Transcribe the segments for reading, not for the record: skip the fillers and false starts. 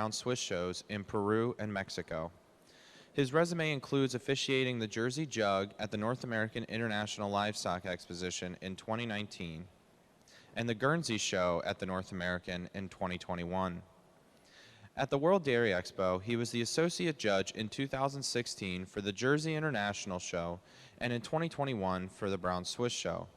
Brown Swiss shows in Peru and Mexico. His resume includes officiating the Jersey Jug at the North American International Livestock Exposition in 2019 and the Guernsey Show at the North American in 2021. At the World Dairy Expo, he was the Associate Judge in 2016 for the Jersey International Show and in 2021 for the Brown Swiss Show.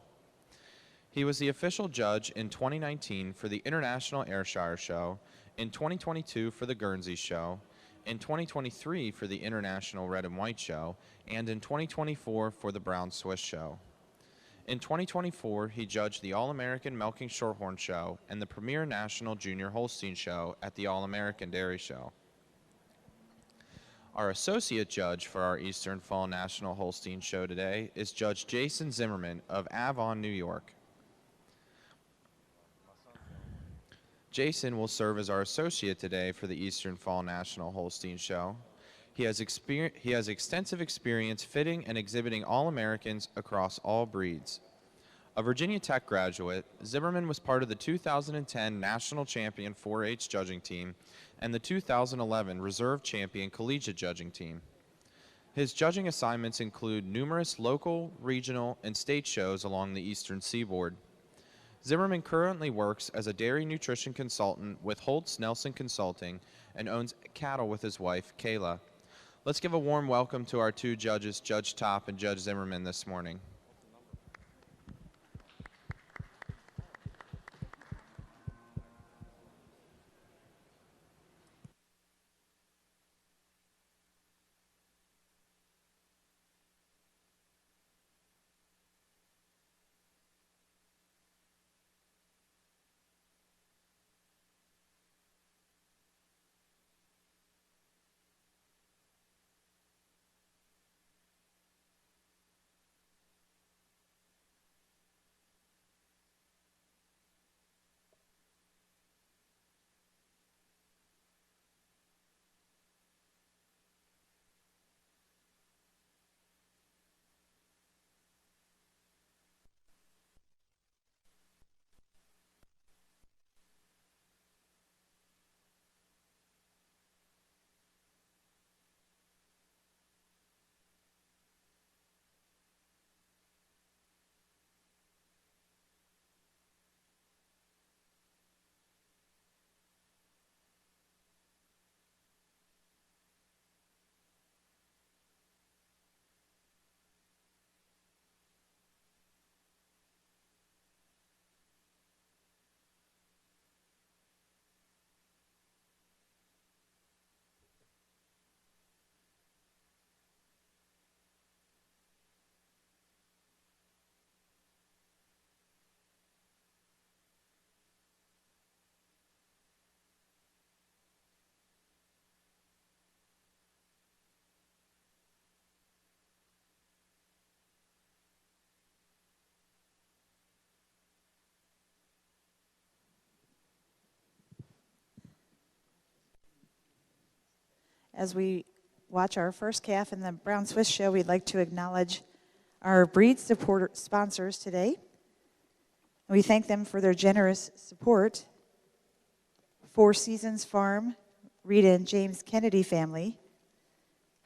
He was the official judge in 2019 for the International Ayrshire Show, in 2022 for the Guernsey Show, in 2023 for the International Red and White Show, and in 2024 for the Brown Swiss Show. In 2024, he judged the All-American Milking Shorthorn Show and the Premier National Junior Holstein Show at the All-American Dairy Show. Our associate judge for our Eastern Fall National Holstein Show today is Judge Jason Zimmerman of Avon, New York. Jason will serve as our associate today for the Eastern Fall National Holstein Show. He has extensive experience fitting and exhibiting All-Americans across all breeds. A Virginia Tech graduate, Zimmerman was part of the 2010 National Champion 4-H judging team and the 2011 Reserve Champion Collegiate judging team. His judging assignments include numerous local, regional, and state shows along the Eastern Seaboard. Zimmerman currently works as a dairy nutrition consultant with Holtz Nelson Consulting and owns cattle with his wife, Kayla. Let's give a warm welcome to our two judges, Judge Top and Judge Zimmerman, this morning. As we watch our first calf in the Brown Swiss Show, we'd like to acknowledge our breed support sponsors today. We thank them for their generous support. Four Seasons Farm, Rita and James Kennedy family,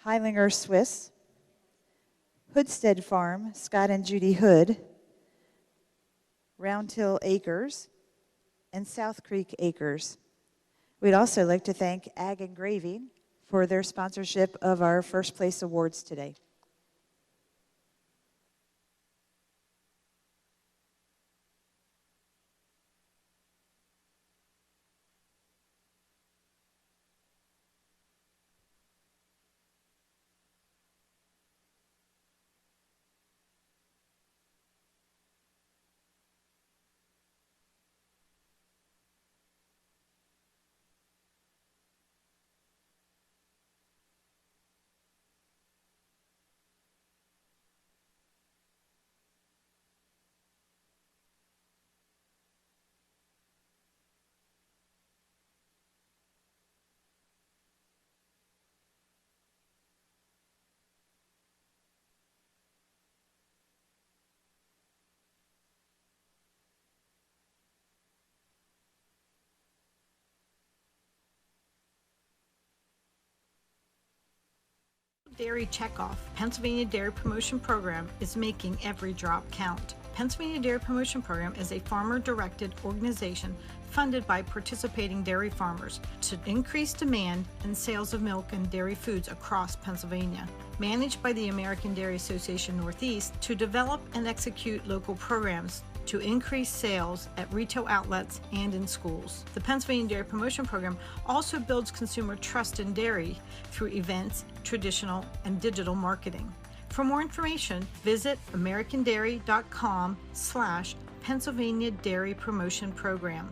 Heilinger Swiss, Hoodstead Farm, Scott and Judy Hood, Round Hill Acres, and South Creek Acres. We'd also like to thank Ag and Gravy for their sponsorship of our first place awards today. Dairy Checkoff, Pennsylvania Dairy Promotion Program is making every drop count. Pennsylvania Dairy Promotion Program is a farmer-directed organization funded by participating dairy farmers to increase demand and sales of milk and dairy foods across Pennsylvania. Managed by the American Dairy Association Northeast to develop and execute local programs to increase sales at retail outlets and in schools. The Pennsylvania Dairy Promotion Program also builds consumer trust in dairy through events, traditional, and digital marketing. For more information, visit americandairy.com/Pennsylvania Dairy Promotion Program.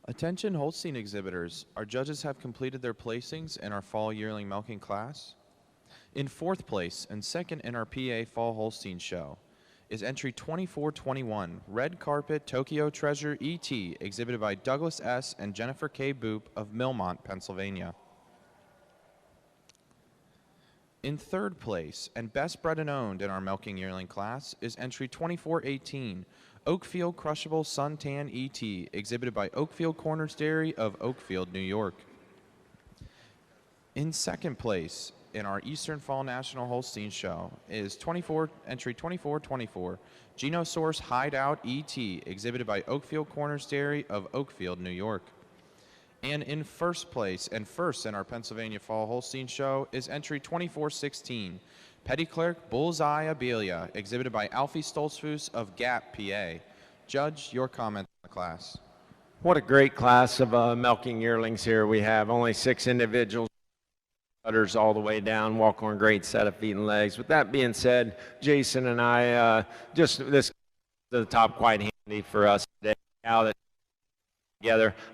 Attention Holstein exhibitors, our judges have completed their placings in our fall yearling milking class. In fourth place and second in our PA Fall Holstein Show is entry 2421, Red Carpet Tokyo Treasure ET, exhibited by Douglas S. and Jennifer K. Boop of Millmont, Pennsylvania. In third place and best bred and owned in our milking yearling class is entry 2418, Oakfield Crushable Suntan ET, exhibited by Oakfield Corners Dairy of Oakfield, New York. In second place in our Eastern Fall National Holstein Show is entry 2424, Genosource Hideout ET, exhibited by Oakfield Corners Dairy of Oakfield, New York. And in first place and first in our Pennsylvania Fall Holstein Show is entry 2416, Petty Clerk Bullseye Abelia, exhibited by Alfie Stoltzfus of Gap, PA. Judge, your comment on the class. What a great class of milking yearlings here we have. Only 6 individuals, udders all the way down, walk on a great set of feet and legs. With that being said, Jason and I, this is the top quite handy for us today.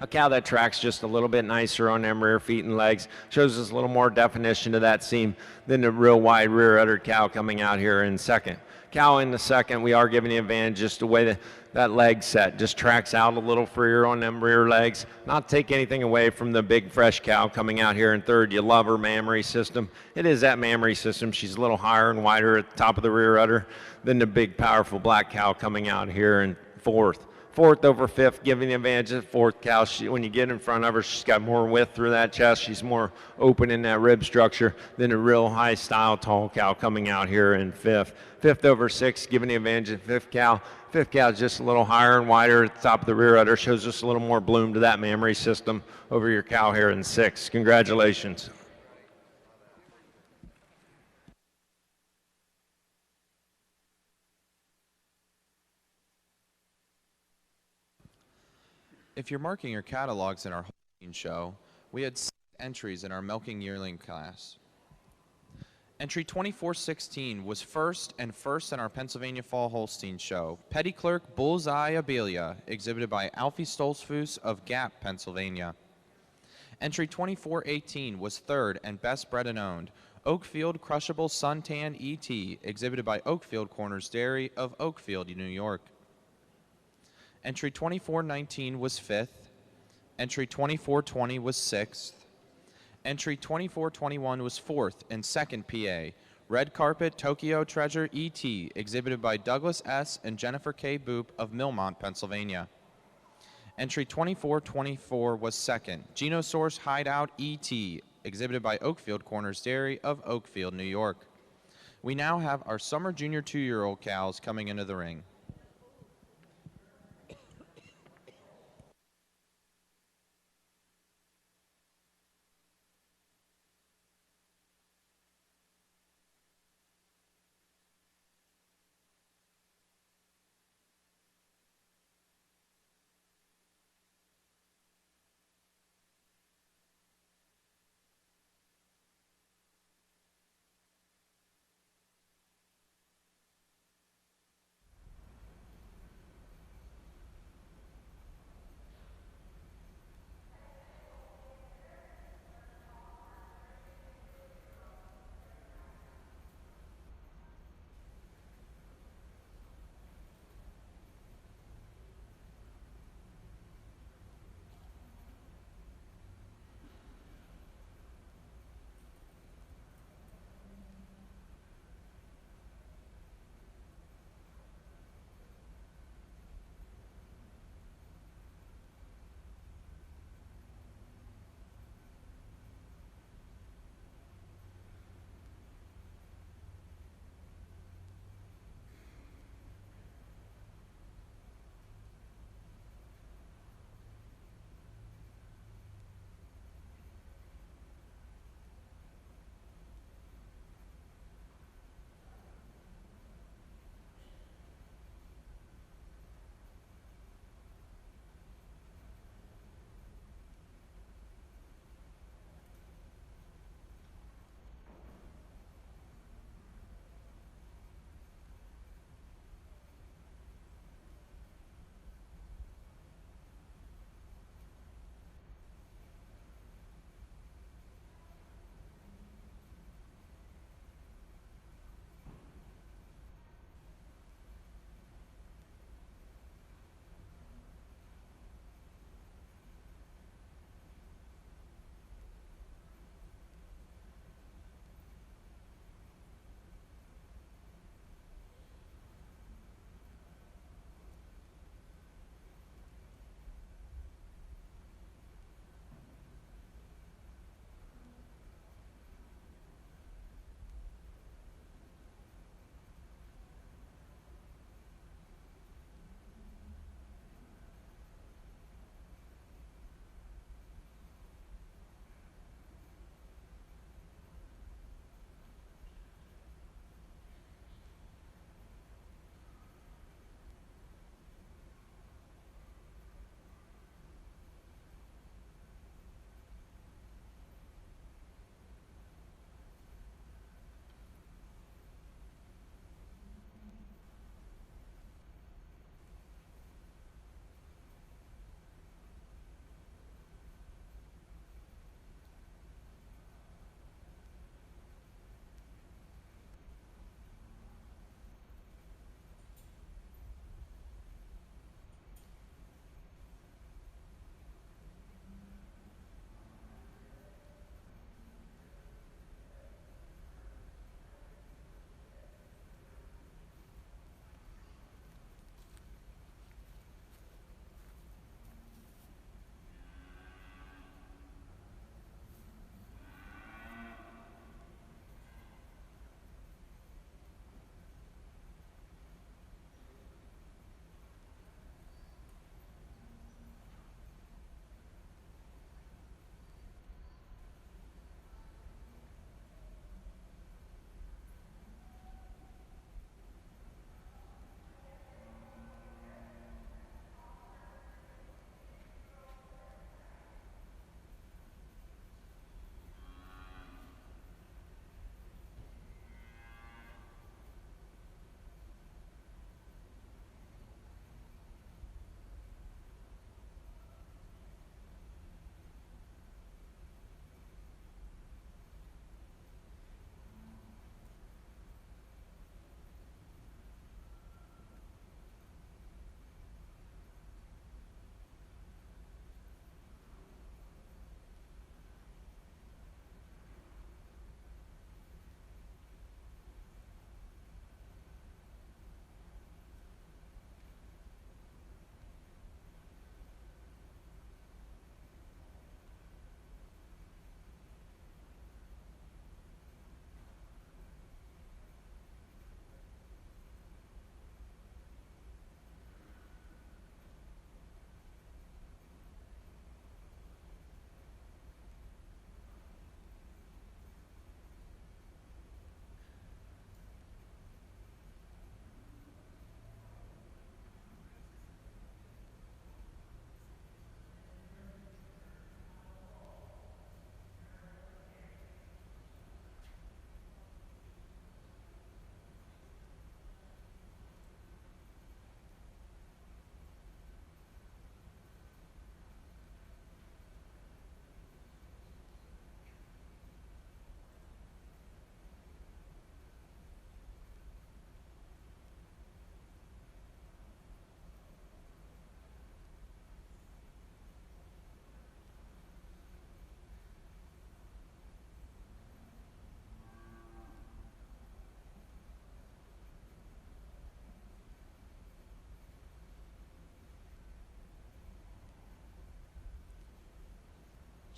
A cow that tracks just a little bit nicer on them rear feet and legs, shows us a little more definition to that seam than the real wide rear uddered cow coming out here in second. Cow in the second, we are giving the advantage just the way that leg set just tracks out a little freer on them rear legs. Not take anything away from the big fresh cow coming out here in third. You love her mammary system. It is that mammary system. She's a little higher and wider at the top of the rear udder than the big powerful black cow coming out here in fourth. Fourth over fifth, giving the advantage of fourth cow. When you get in front of her, she's got more width through that chest. She's more open in that rib structure than a real high style tall cow coming out here in fifth. Fifth over sixth, giving the advantage of fifth cow. Fifth cow is just a little higher and wider at the top of the rear udder. Shows just a little more bloom to that mammary system over your cow here in sixth. Congratulations. If you're marking your catalogs in our Holstein Show, we had 6 entries in our milking yearling class. Entry 2416 was first and first in our Pennsylvania Fall Holstein Show. Petty Clerk Bullseye Abelia, exhibited by Alfie Stoltzfus of Gap, Pennsylvania. Entry 2418 was third and best bred and owned. Oakfield Crushable Suntan ET, exhibited by Oakfield Corners Dairy of Oakfield, New York. Entry 2419 was fifth. Entry 2420 was sixth. Entry 2421 was fourth and second PA. Red Carpet Tokyo Treasure ET, exhibited by Douglas S. and Jennifer K. Boop of Millmont, Pennsylvania. Entry 2424 was second. Genosource Hideout ET, exhibited by Oakfield Corners Dairy of Oakfield, New York. We now have our summer junior 2-year-old cows coming into the ring.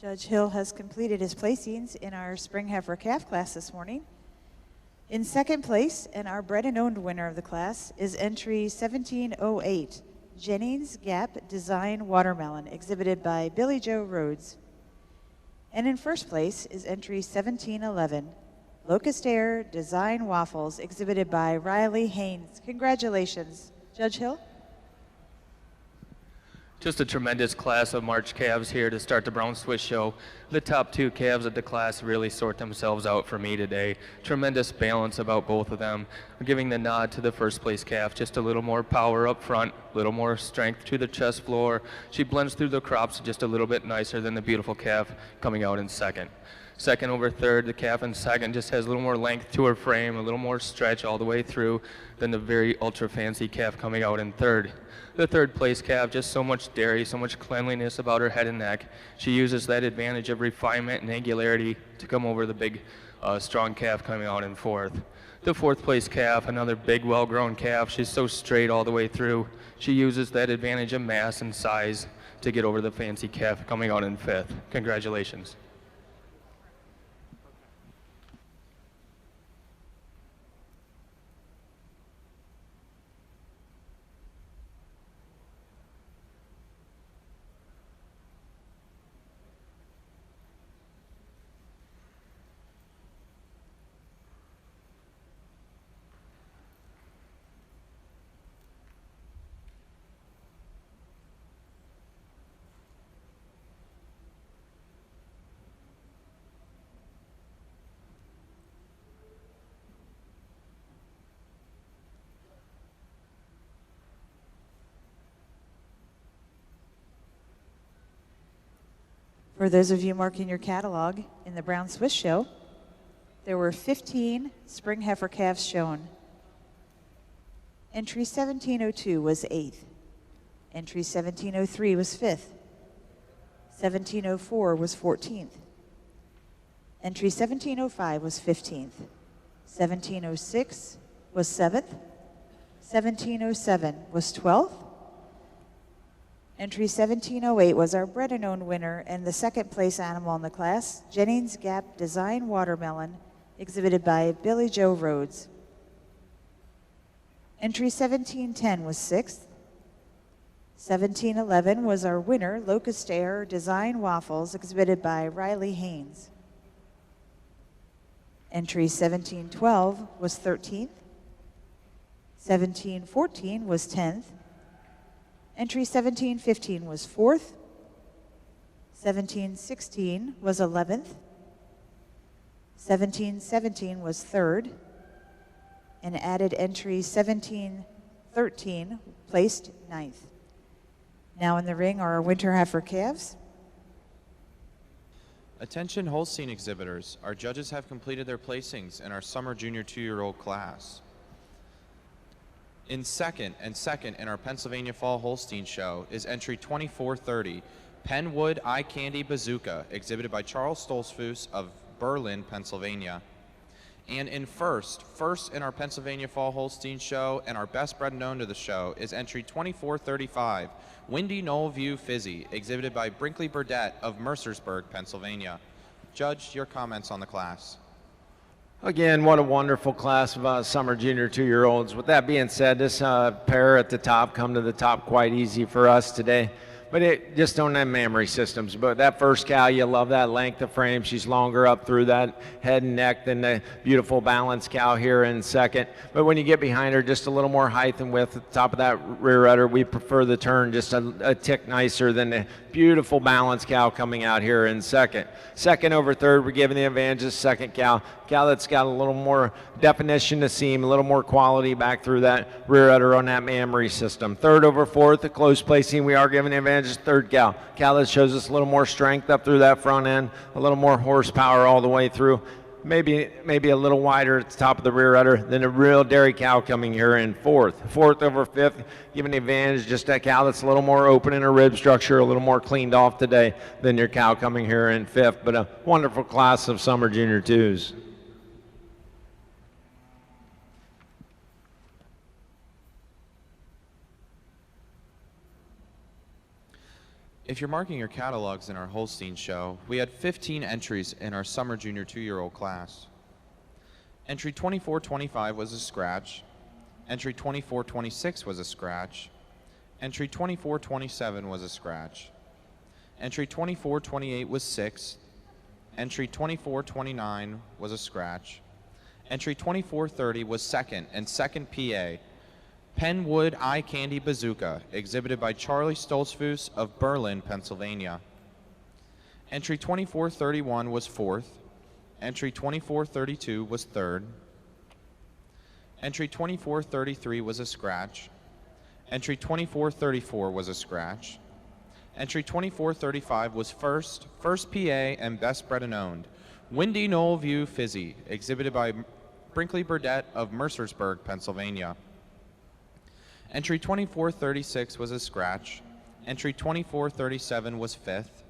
Judge Hill has completed his placings in our spring heifer calf class this morning. In second place, and our bred and owned winner of the class, is entry 1708, Jennings Gap Design Watermelon, exhibited by Billy Joe Rhodes. And in first place is entry 1711, Locust Air Design Waffles, exhibited by Riley Haynes. Congratulations, Judge Hill. Just a tremendous class of March calves here to start the Brown Swiss show. The top two calves of the class really sort themselves out for me today. Tremendous balance about both of them. I'm giving the nod to the first place calf, just a little more power up front, a little more strength to the chest floor. She blends through the crops just a little bit nicer than the beautiful calf coming out in second. Second over third, the calf in second just has a little more length to her frame, a little more stretch all the way through than the very ultra fancy calf coming out in third. The third place calf, just so much dairy, so much cleanliness about her head and neck. She uses that advantage of refinement and angularity to come over the big, strong calf coming out in fourth. The fourth place calf, another big, well-grown calf. She's so straight all the way through. She uses that advantage of mass and size to get over the fancy calf coming out in fifth. Congratulations. For those of you marking your catalog in the Brown Swiss show, there were 15 spring heifer calves shown. Entry 1702 was 8th. Entry 1703 was 5th. 1704 was 14th. Entry 1705 was 15th. 1706 was 7th. 1707 was 12th. Entry 1708 was our bred and owned winner and the second place animal in the class, Jennings Gap Design Watermelon, exhibited by Billy Joe Rhodes. Entry 1710 was 6th. 1711 was our winner, Locust Air Design Waffles, exhibited by Riley Haynes. Entry 1712 was 13th. 1714 was 10th. Entry 1715 was 4th. 1716 was 11th. 1717 was 3rd. And added entry 1713 placed 9th. Now in the ring are our winter heifer calves. Attention Holstein exhibitors. Our judges have completed their placings in our summer junior 2-year-old class. In second in our Pennsylvania Fall Holstein show is entry 2430, Penwood Eye Candy Bazooka, exhibited by Charles Stolzfus of Berlin, Pennsylvania. And in first in our Pennsylvania Fall Holstein show and our best bred known to the show is entry 2435, Windy Knoll View Fizzy, exhibited by Brinkley Burdett of Mercersburg, Pennsylvania. Judge, your comments on the class. Again, what a wonderful class of summer junior 2-year-olds. With that being said, this pair at the top come to the top quite easy for us today. But it just don't have mammary systems. But that first cow, you love that length of frame. She's longer up through that head and neck than the beautiful balanced cow here in second. But when you get behind her, just a little more height and width at the top of that rear udder. We prefer the turn just a tick nicer than the beautiful balanced cow coming out here in second. Second over third, we're giving the advantage to the second cow. Cow that's got a little more definition to seam, a little more quality back through that rear udder on that mammary system. Third over fourth, a close placing, we are giving the advantage to the third cow. Cow that shows us a little more strength up through that front end, a little more horsepower all the way through. Maybe a little wider at the top of the rear udder than a real dairy cow coming here in fourth. Fourth over fifth, giving the advantage just that cow that's a little more open in her rib structure, a little more cleaned off today than your cow coming here in fifth. But a wonderful class of summer junior 2s. If you're marking your catalogs in our Holstein show, we had 15 entries in our summer junior 2-year-old class. Entry 2425 was a scratch. Entry 2426 was a scratch. Entry 2427 was a scratch. Entry 2428 was 6th. Entry 2429 was a scratch. Entry 2430 was 2nd and 2nd PA. Penwood Eye Candy Bazooka, exhibited by Charlie Stoltzfus of Berlin, Pennsylvania. Entry 2431 was 4th. Entry 2432 was 3rd. Entry 2433 was a scratch. Entry 2434 was a scratch. Entry 2435 was 1st, 1st PA, and Best Bred and Owned. Windy Knoll View Fizzy, exhibited by Brinkley Burdett of Mercersburg, Pennsylvania. Entry 2436 was a scratch. Entry 2437 was 5th.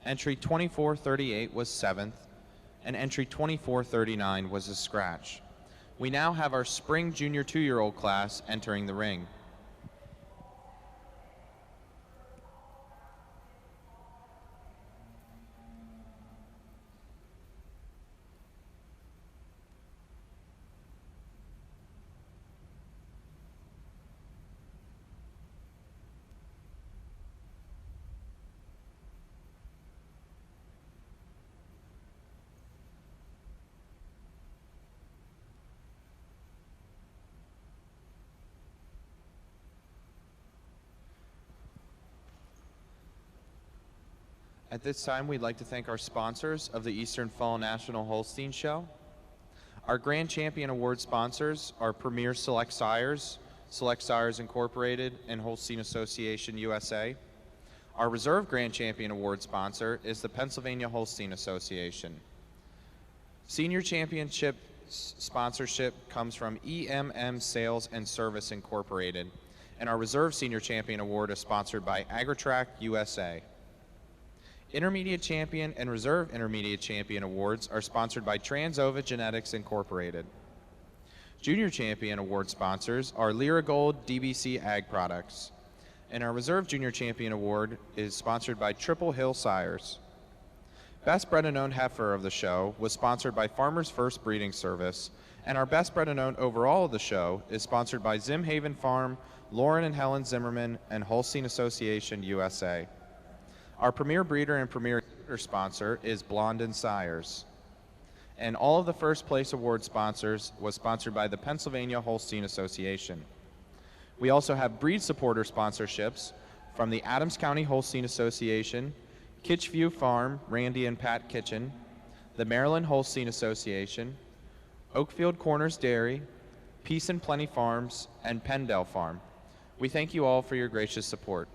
Entry 2438 was 7th. And entry 2439 was a scratch. We now have our spring junior 2-year-old class entering the ring. At this time, we'd like to thank our sponsors of the Eastern Fall National Holstein Show. Our Grand Champion Award sponsors are Premier Select Sires Incorporated, and Holstein Association USA. Our Reserve Grand Champion Award sponsor is the Pennsylvania Holstein Association. Senior Championship sponsorship comes from EMM Sales and Service Incorporated, and our Reserve Senior Champion Award is sponsored by AgriTrack USA. Intermediate Champion and Reserve Intermediate Champion Awards are sponsored by Transova Genetics Incorporated. Junior Champion Award sponsors are Lyra Gold DBC Ag Products. And our Reserve Junior Champion Award is sponsored by Triple Hill Sires. Best Bred and Owned Heifer of the show was sponsored by Farmers First Breeding Service, and our Best Bred and Owned overall of the show is sponsored by Zimhaven Farm, Lauren and Helen Zimmerman, and Holstein Association USA. Our premier breeder and premier sponsor is Blondin Sires. And all of the first place award sponsors was sponsored by the Pennsylvania Holstein Association. We also have breed supporter sponsorships from the Adams County Holstein Association, Kitchview Farm, Randy and Pat Kitchen, the Maryland Holstein Association, Oakfield Corners Dairy, Peace and Plenty Farms, and Pendell Farm. We thank you all for your gracious support.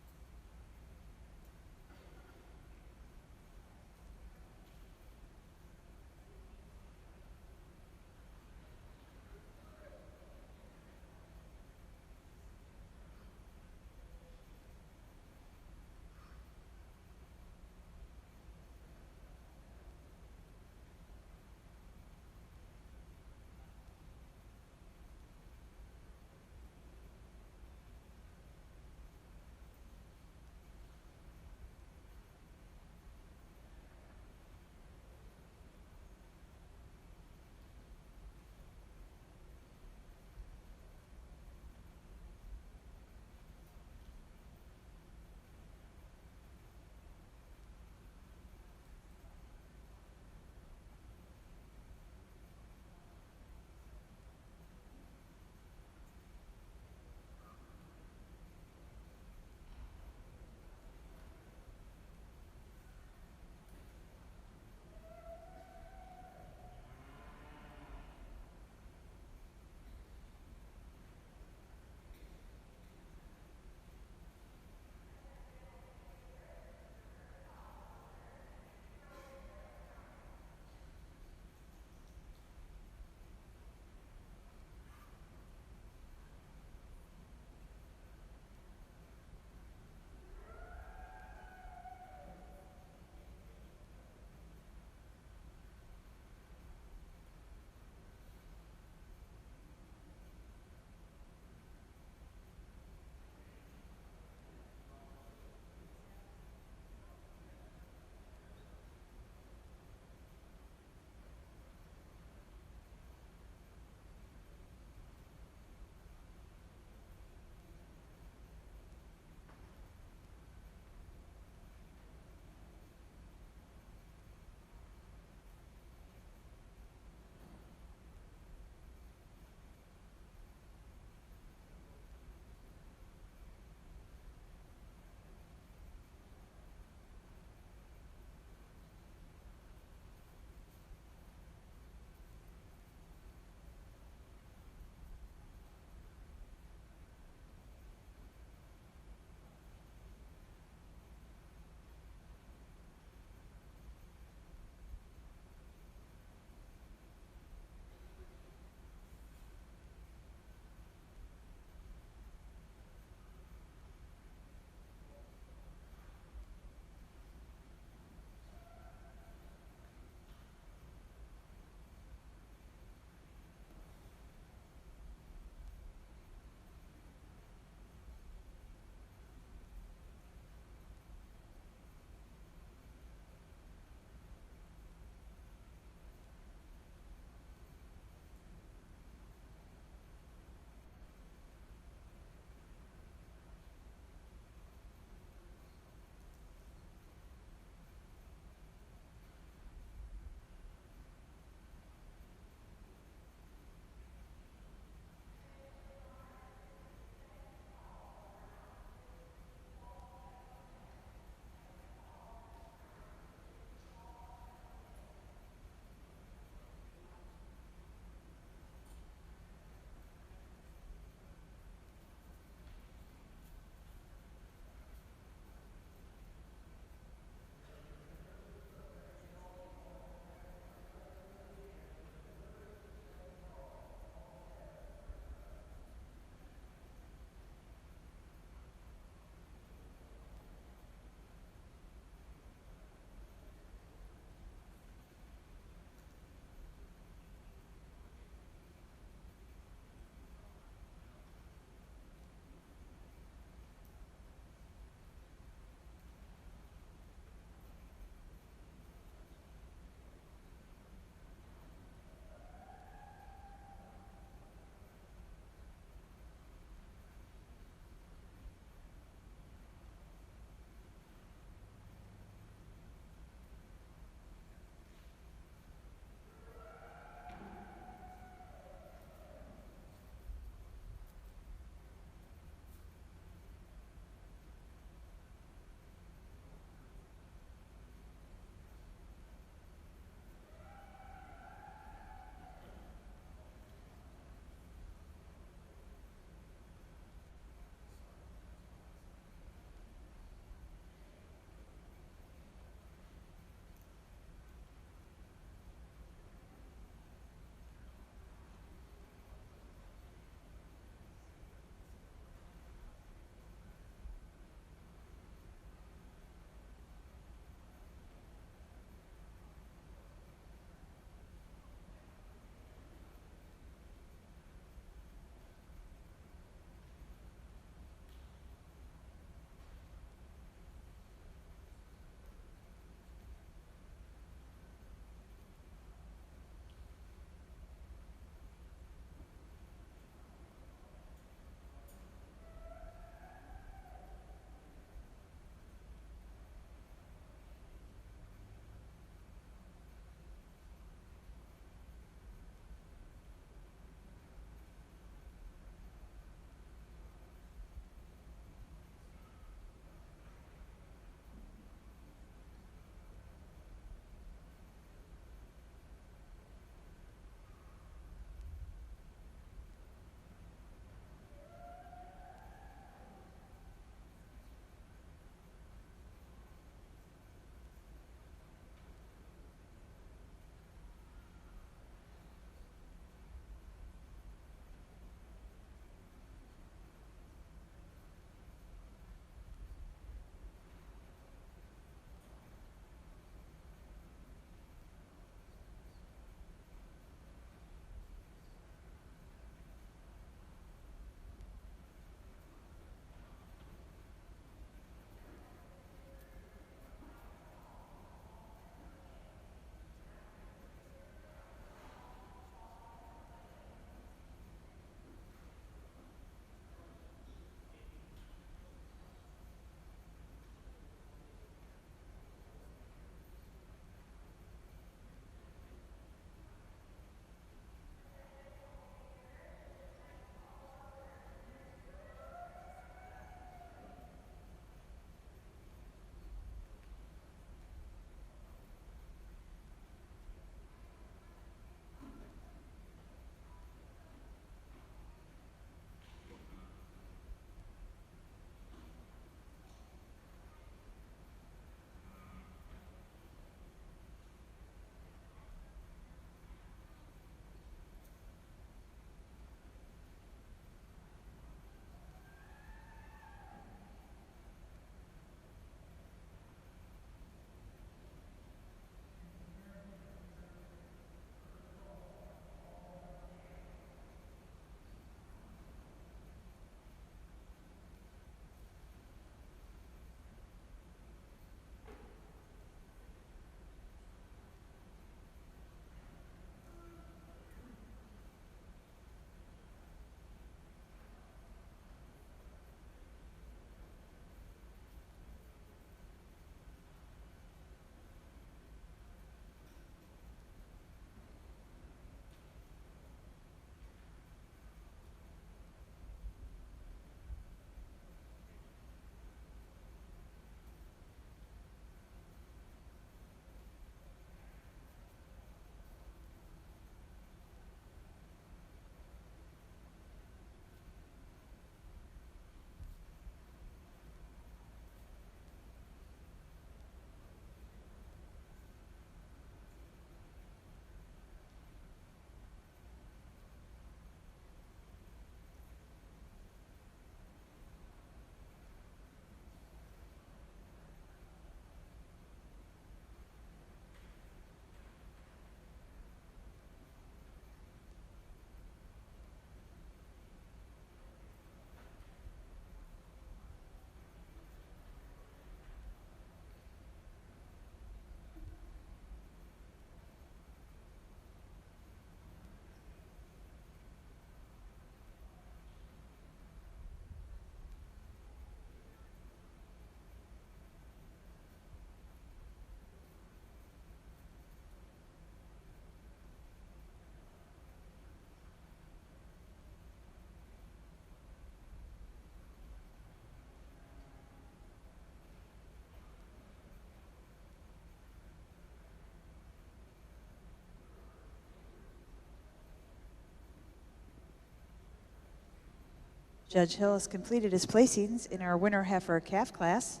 Judge Hill has completed his placings in our winter heifer calf class.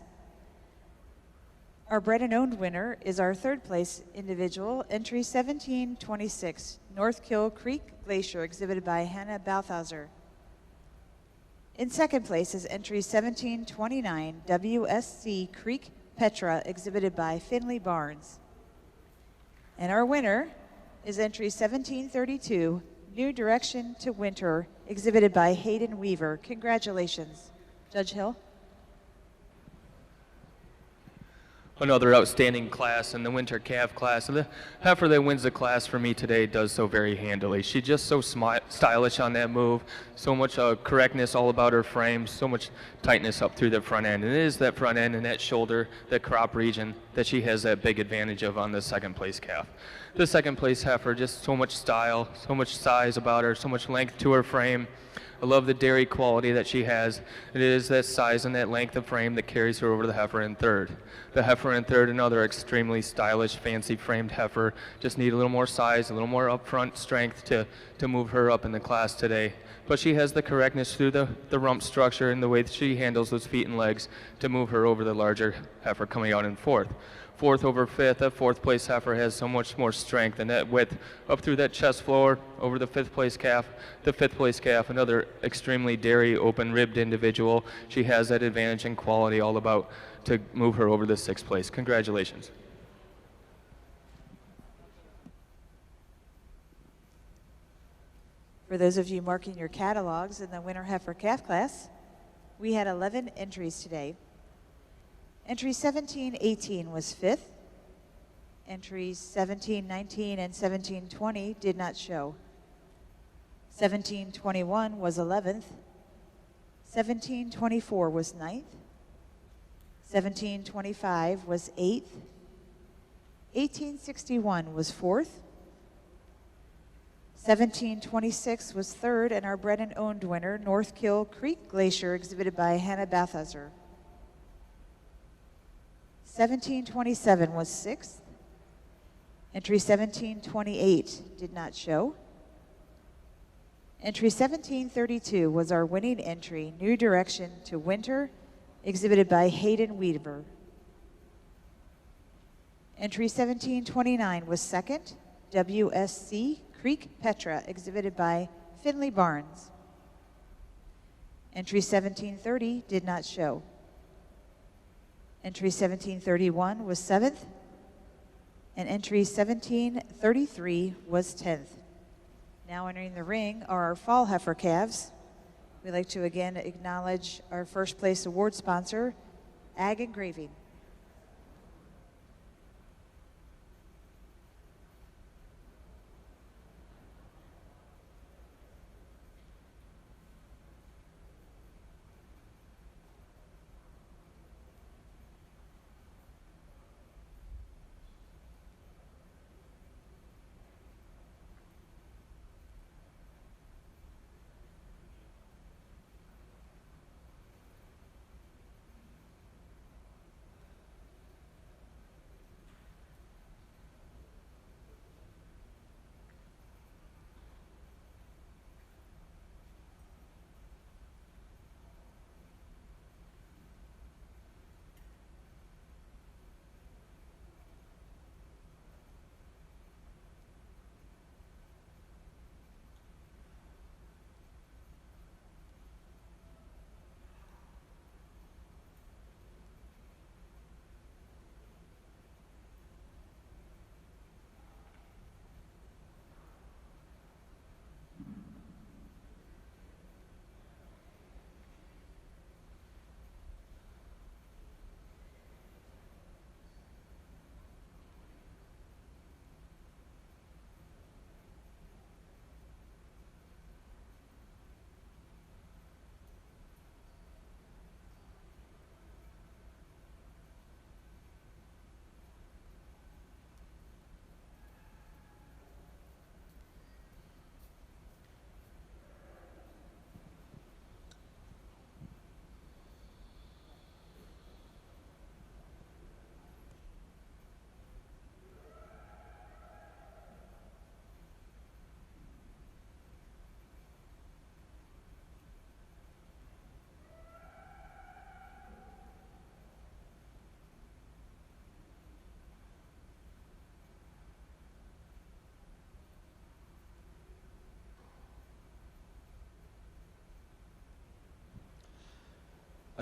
Our bred and owned winner is our third place individual, entry 1726, North Kill Creek Glacier, exhibited by Hannah Balthauser. In second place is entry 1729, WSC Creek Petra, exhibited by Finley Barnes. And our winner is entry 1732, New Direction to Winter, exhibited by Hayden Weaver. Congratulations. Judge Hill. Another outstanding class in the winter calf class. And the heifer that wins the class for me today does so very handily. She's just so stylish on that move, so much correctness all about her frame, so much tightness up through the front end. And it is that front end and that shoulder, that crop region, that she has that big advantage of on the second place calf. The second place heifer, just so much style, so much size about her, so much length to her frame. I love the dairy quality that she has. It is that size and that length of frame that carries her over the heifer in third. The heifer in third, another extremely stylish, fancy framed heifer. Just need a little more size, a little more upfront strength to move her up in the class today. But she has the correctness through the rump structure and the way that she handles those feet and legs to move her over the larger heifer coming out in fourth. Fourth over fifth, that fourth place heifer has so much more strength and that width up through that chest floor over the fifth place calf. The fifth place calf, another extremely dairy, open ribbed individual. She has that advantage in quality all about to move her over the sixth place. Congratulations. For those of you marking your catalogs in the winter heifer calf class, we had 11 entries today. Entry 1718 was fifth. Entries 1719 and 1720 did not show. 1721 was 11th. 1724 was 9th. 1725 was 8th. 1861 was 4th. 1726 was 3rd, and our bred and owned winner, North Kill Creek Glacier, exhibited by Hannah Balthauser. 1727 was 6th. Entry 1728 did not show. Entry 1732 was our winning entry, New Direction to Winter, exhibited by Hayden Weaver. Entry 1729 was 2nd, WSC Creek Petra, exhibited by Finley Barnes. Entry 1730 did not show. Entry 1731 was 7th, and entry 1733 was 10th. Now entering the ring are our fall heifer calves. We'd like to again acknowledge our first place award sponsor, Ag Engraving.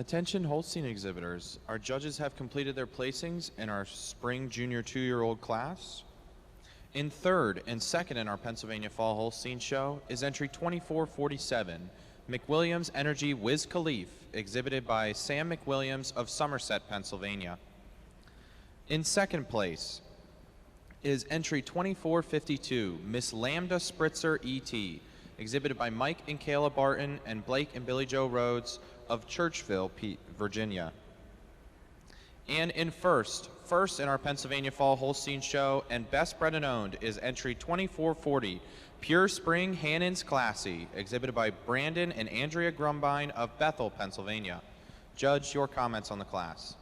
Attention Holstein exhibitors. Our judges have completed their placings in our spring junior 2-year-old class. In third and second in our Pennsylvania Fall Holstein Show is entry 2447, McWilliams Energy Wiz Khalif, exhibited by Sam McWilliams of Somerset, Pennsylvania. In second place is entry 2452, Miss Lambda Spritzer ET, exhibited by Mike and Kayla Barton and Blake and Billy Joe Rhodes of Churchville, Virginia. And in first in our Pennsylvania Fall Holstein Show and best bred and owned is entry 2440, Pure Spring Hannon's Classy, exhibited by Brandon and Andrea Grumbine of Bethel, Pennsylvania. Judge, your comments on the class.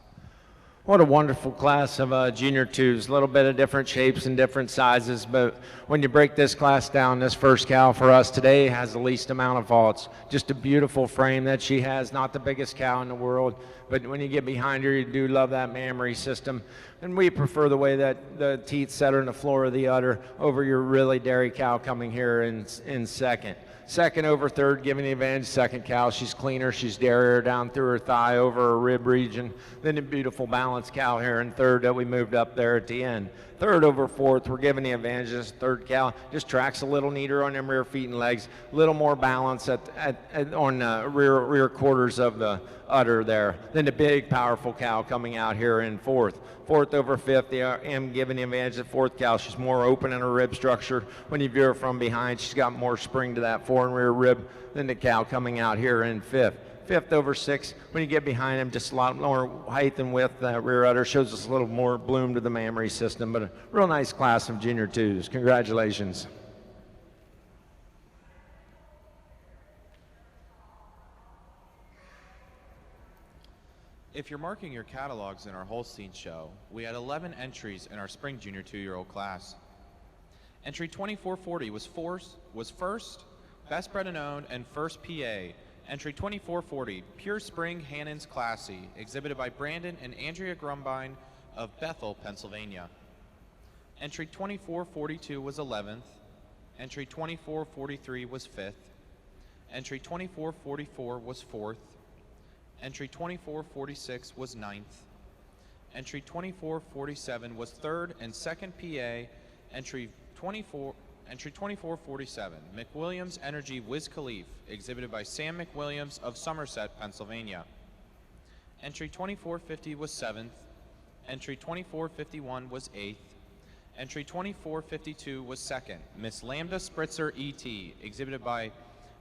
What a wonderful class of junior twos. A little bit of different shapes and different sizes, but when you break this class down, this first cow for us today has the least amount of vaults. Just a beautiful frame that she has, not the biggest cow in the world, but when you get behind her, you do love that mammary system. And we prefer the way that the teeth set her in the floor of the udder over your really dairy cow coming here in second. Second over third, giving the advantage. Second cow, she's cleaner, she's dairy down through her thigh, over her rib region. Then a beautiful balanced cow here in third that we moved up there at the end. Third over fourth, we're giving the advantage. This third cow just tracks a little neater on them rear feet and legs, a little more balance on the rear quarters of the udder there. Then the big, powerful cow coming out here in fourth. Fourth over fifth, I am giving the advantage to the fourth cow. She's more open in her rib structure. When you view her from behind, she's got more spring to that fore and rear rib than the cow coming out here in fifth. Fifth over sixth, when you get behind him, just a lot more height and width. That rear udder shows us a little more bloom to the mammary system, but a real nice class of junior twos. Congratulations. If you're marking your catalogs in our Holstein Show, we had 11 entries in our spring junior 2-year-old class. Entry 2440 was first, best bred and owned, and first PA. Entry 2440, Pure Spring Hannon's Classy, exhibited by Brandon and Andrea Grumbine of Bethel, Pennsylvania. Entry 2442 was 11th. Entry 2443 was 5th. Entry 2444 was 4th. Entry 2446 was 9th. Entry 2447 was 3rd and 2nd PA. Entry 2447, McWilliams Energy Wiz Khalif, exhibited by Sam McWilliams of Somerset, Pennsylvania. Entry 2450 was 7th. Entry 2451 was 8th. Entry 2452 was 2nd, Miss Lambda Spritzer ET, exhibited by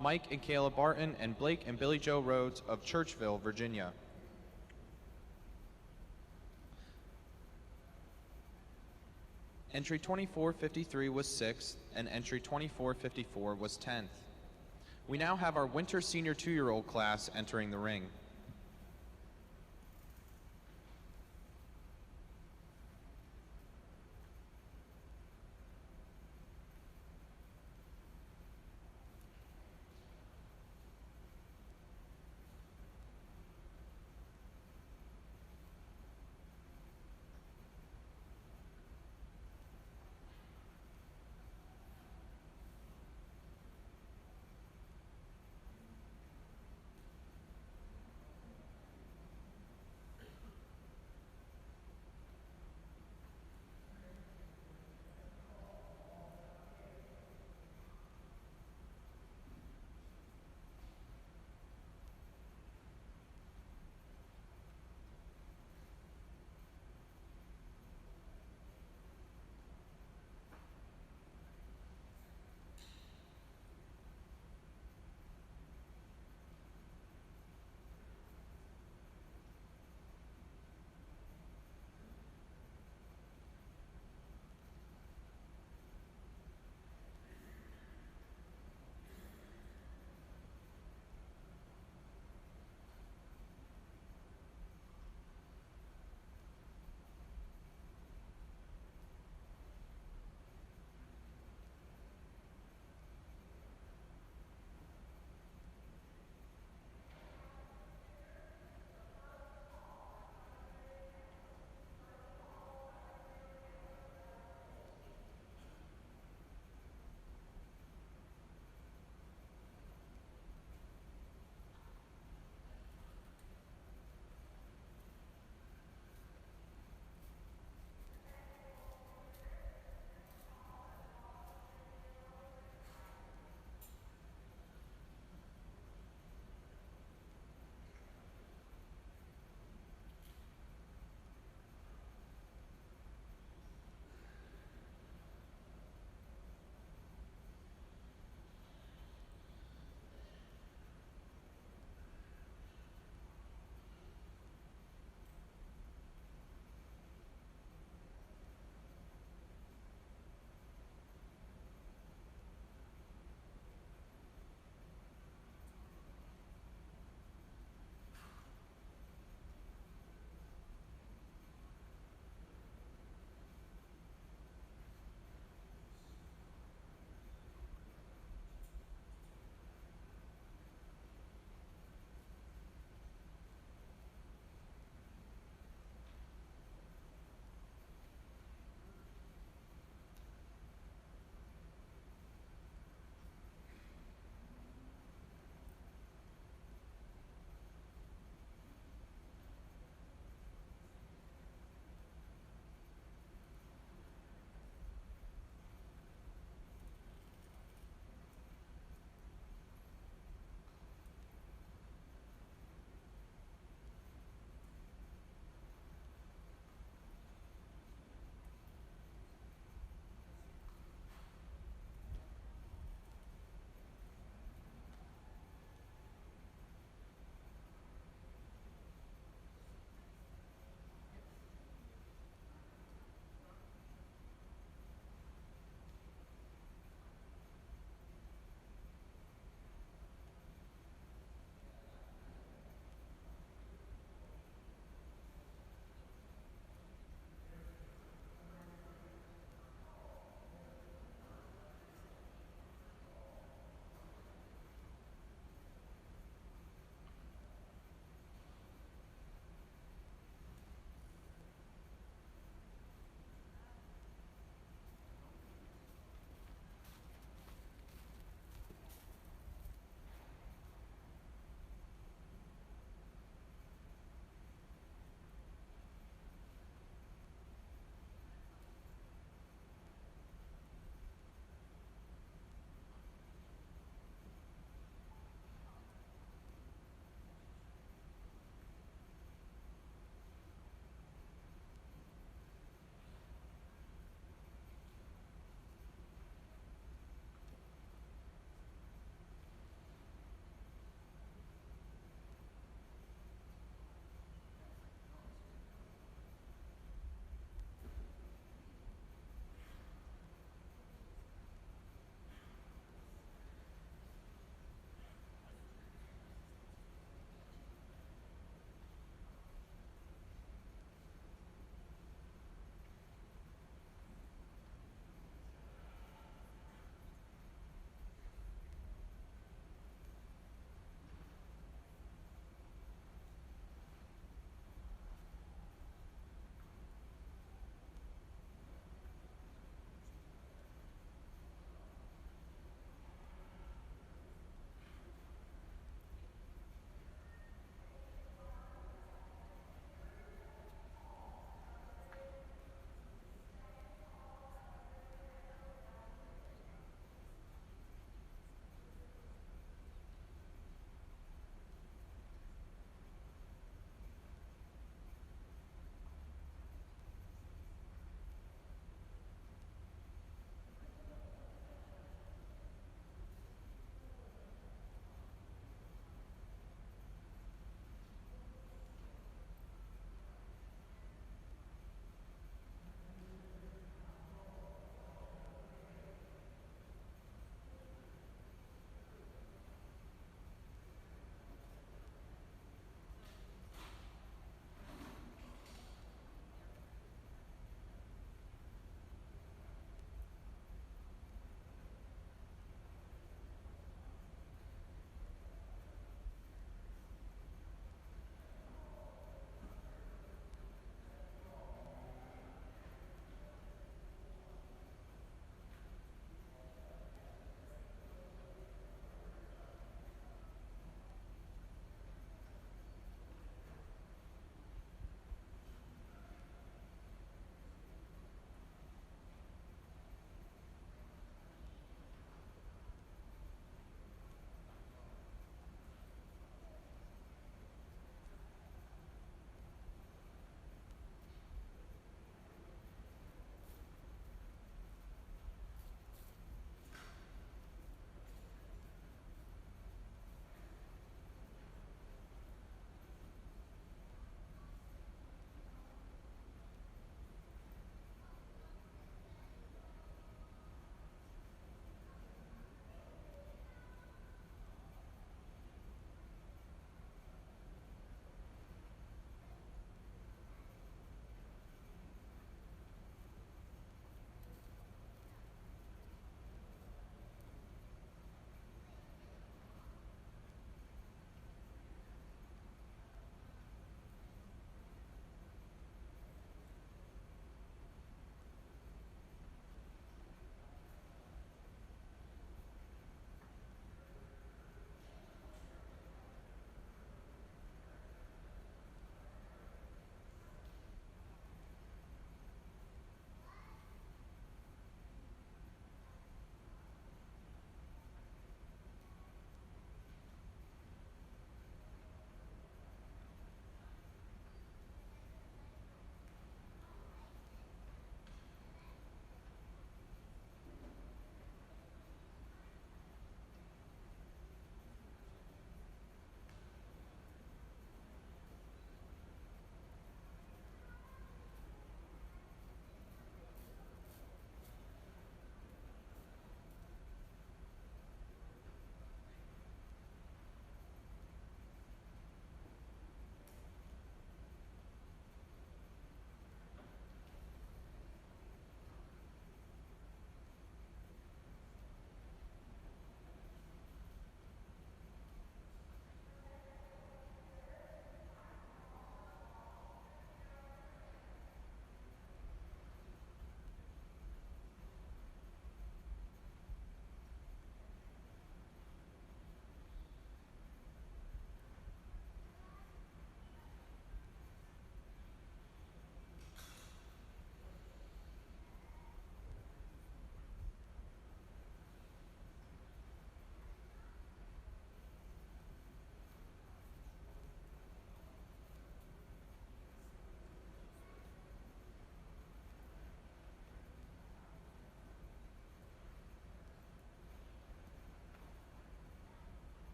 Mike and Kayla Barton and Blake and Billy Joe Rhodes of Churchville, Virginia. Entry 2453 was 6th, and entry 2454 was 10th. We now have our winter senior 2-year-old class entering the ring.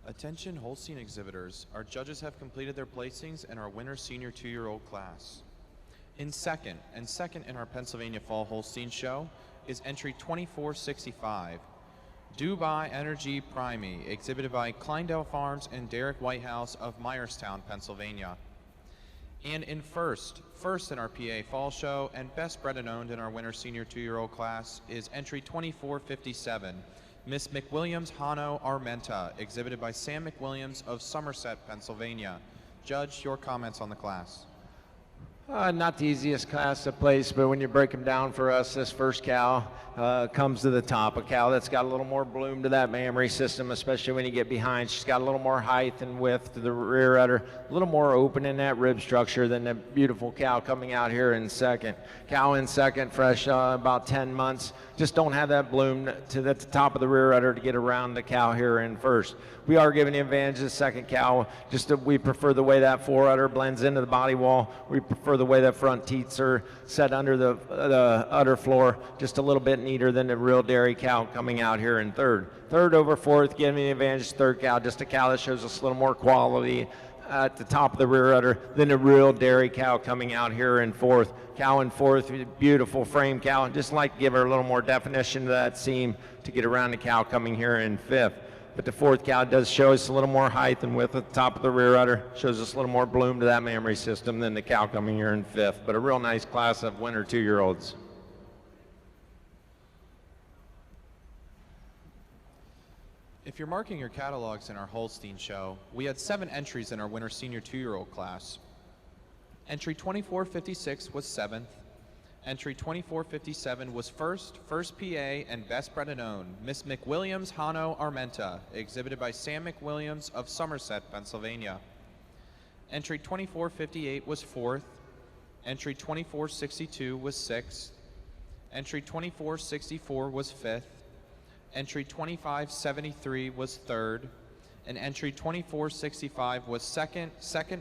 Attention Holstein exhibitors, our judges have completed their placings in our winter senior 2-year-old class. In second in our Pennsylvania Fall Holstein Show is entry 2465, Dubai Energy Primey, exhibited by Kleindale Farms and Derek Whitehouse of Myerstown, Pennsylvania. And in first in our PA Fall Show and best bred and owned in our winter senior 2-year-old class is entry 2457, Miss McWilliams Hano Armenta, exhibited by Sam McWilliams of Somerset, Pennsylvania. Judge, your comments on the class. Not the easiest class to place, but when you break them down for us, this first cow comes to the top. A cow that's got a little more bloom to that mammary system, especially when you get behind. She's got a little more height and width to the rear udder, a little more open in that rib structure than the beautiful cow coming out here in second. Cow in second, fresh about 10 months. Just don't have that bloom to the top of the rear udder to get around the cow here in first. We are giving the advantage to the second cow. We prefer the way that fore udder blends into the body wall. We prefer the way that front teats are set under the udder floor, just a little bit neater than the real dairy cow coming out here in third. Third over fourth, giving the advantage to third cow, just a cow that shows us a little more quality at the top of the rear udder than the real dairy cow coming out here in fourth. Cow in fourth, beautiful frame cow. Just like to give her a little more definition to that seam to get around the cow coming here in fifth. But the fourth cow does show us a little more height and width at the top of the rear udder. Shows us a little more bloom to that mammary system than the cow coming here in fifth. But a real nice class of winter 2-year-olds. If you're marking your catalogs in our Holstein Show, we had 7 entries in our winter senior 2-year-old class. Entry 2456 was 7th. Entry 2457 was first PA, and best bred and owned, Miss McWilliams Hano Armenta, exhibited by Sam McWilliams of Somerset, Pennsylvania. Entry 2458 was 4th. Entry 2462 was 6th. Entry 2464 was 5th. Entry 2573 was 3rd. And entry 2465 was second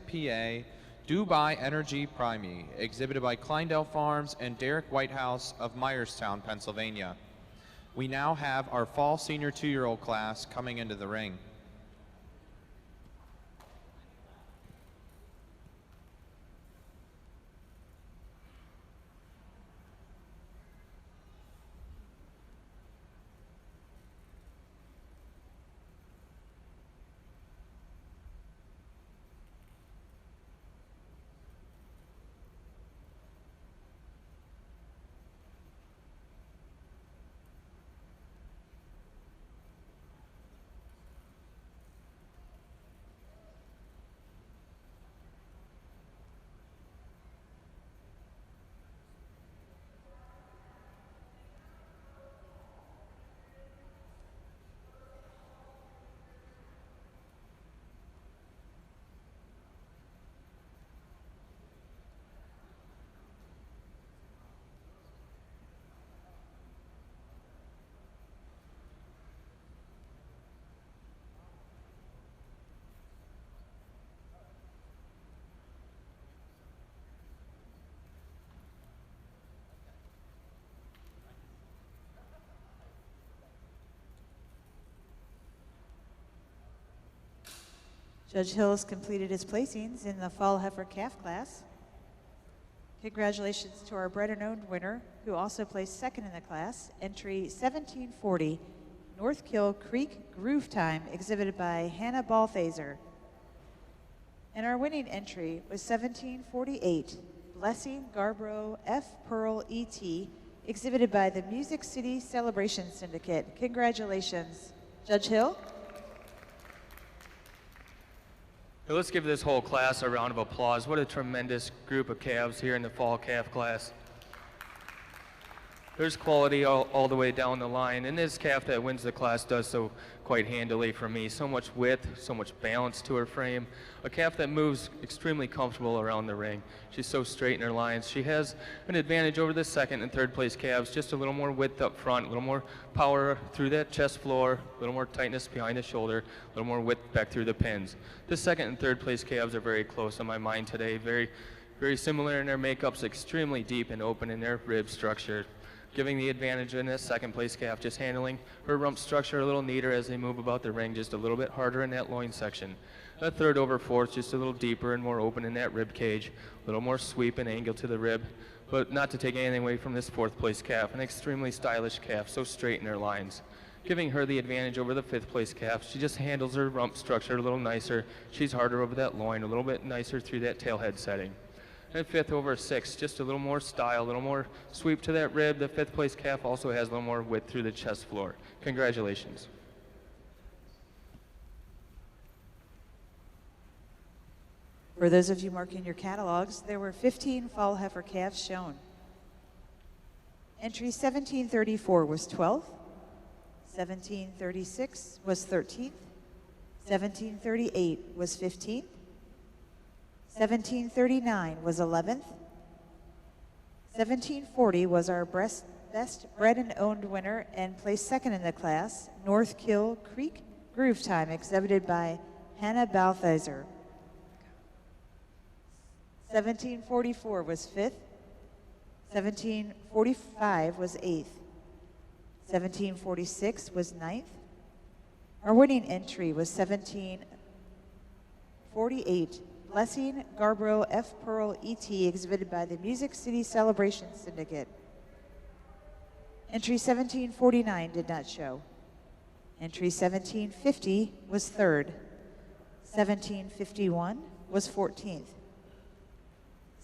PA, Dubai Energy Primey, exhibited by Kleindale Farms and Derek Whitehouse of Myerstown, Pennsylvania. We now have our fall senior 2-year-old class coming into the ring. Judge Hill has completed his placings in the Fall Heifer Calf class. Congratulations to our bred and owned winner, who also placed second in the class, entry 1740, North Kill Creek Groove Time, exhibited by Hannah Balthaser. And our winning entry was 1748, Blessing Garbrough F. Pearl E.T., exhibited by the Music City Celebration Syndicate. Congratulations. Judge Hill? Let's give this whole class a round of applause. What a tremendous group of calves here in the fall calf class. There's quality all the way down the line, and this calf that wins the class does so quite handily for me. So much width, so much balance to her frame. A calf that moves extremely comfortable around the ring. She's so straight in her lines. She has an advantage over the second and third place calves, just a little more width up front, a little more power through that chest floor, a little more tightness behind the shoulder, a little more width back through the pins. The second and third place calves are very close on my mind today, very similar in their makeups, extremely deep and open in their rib structure. giving the advantage in this second place calf, just handling her rump structure a little neater as they move about the ring, just a little bit harder in that loin section. A third over fourth, just a little deeper and more open in that rib cage, a little more sweep and angle to the rib, but not to take anything away from this fourth place calf, an extremely stylish calf, so straight in her lines. Giving her the advantage over the fifth place calf. She just handles her rump structure a little nicer. She's harder over that loin, a little bit nicer through that tailhead setting. And fifth over sixth, just a little more style, a little more sweep to that rib. The fifth place calf also has a little more width through the chest floor. Congratulations. For those of you marking your catalogs, there were 15 fall heifer calves shown. Entry 1734 was 12th, 1736 was 13th, 1738 was 15th, 1739 was 11th, 1740 was our best bred and owned winner and placed second in the class, North Kill Creek Groove Time, exhibited by Hannah Balthaser. 1744 was 5th, 1745 was 8th, 1746 was 9th. Our winning entry was 1748, Blessing Garborough F. Pearl E.T., exhibited by the Music City Celebration Syndicate. Entry 1749 did not show. Entry 1750 was 3rd. 1751 was 14th.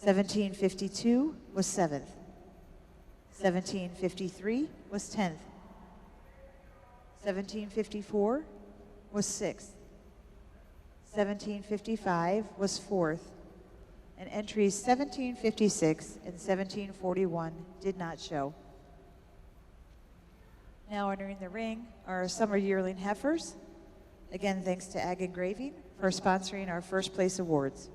1752 was 7th. 1753 was 10th. 1754 was 6th. 1755 was 4th. And entries 1756 and 1741 did not show. Now entering the ring are our summer yearling heifers. Again, thanks to Ag Engraving for sponsoring our first place awards.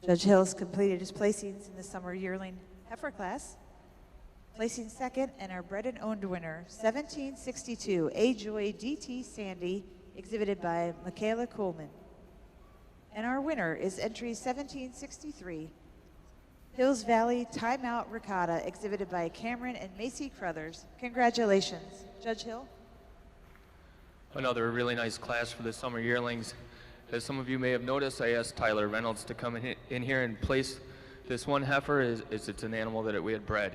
Judge Hills completed his placings in the summer yearling heifer class, placing second, and our bred and owned winner, 1762 A Joy DT Sandy, exhibited by Michaela Coleman. And our winner is entry 1763 Hills Valley Timeout Ricotta, exhibited by Cameron and Macy Crothers. Congratulations, Judge Hill. Another really nice class for the summer yearlings. As some of you may have noticed, I asked Tyler Reynolds to come in here and place this one heifer. It's an animal that we had bred.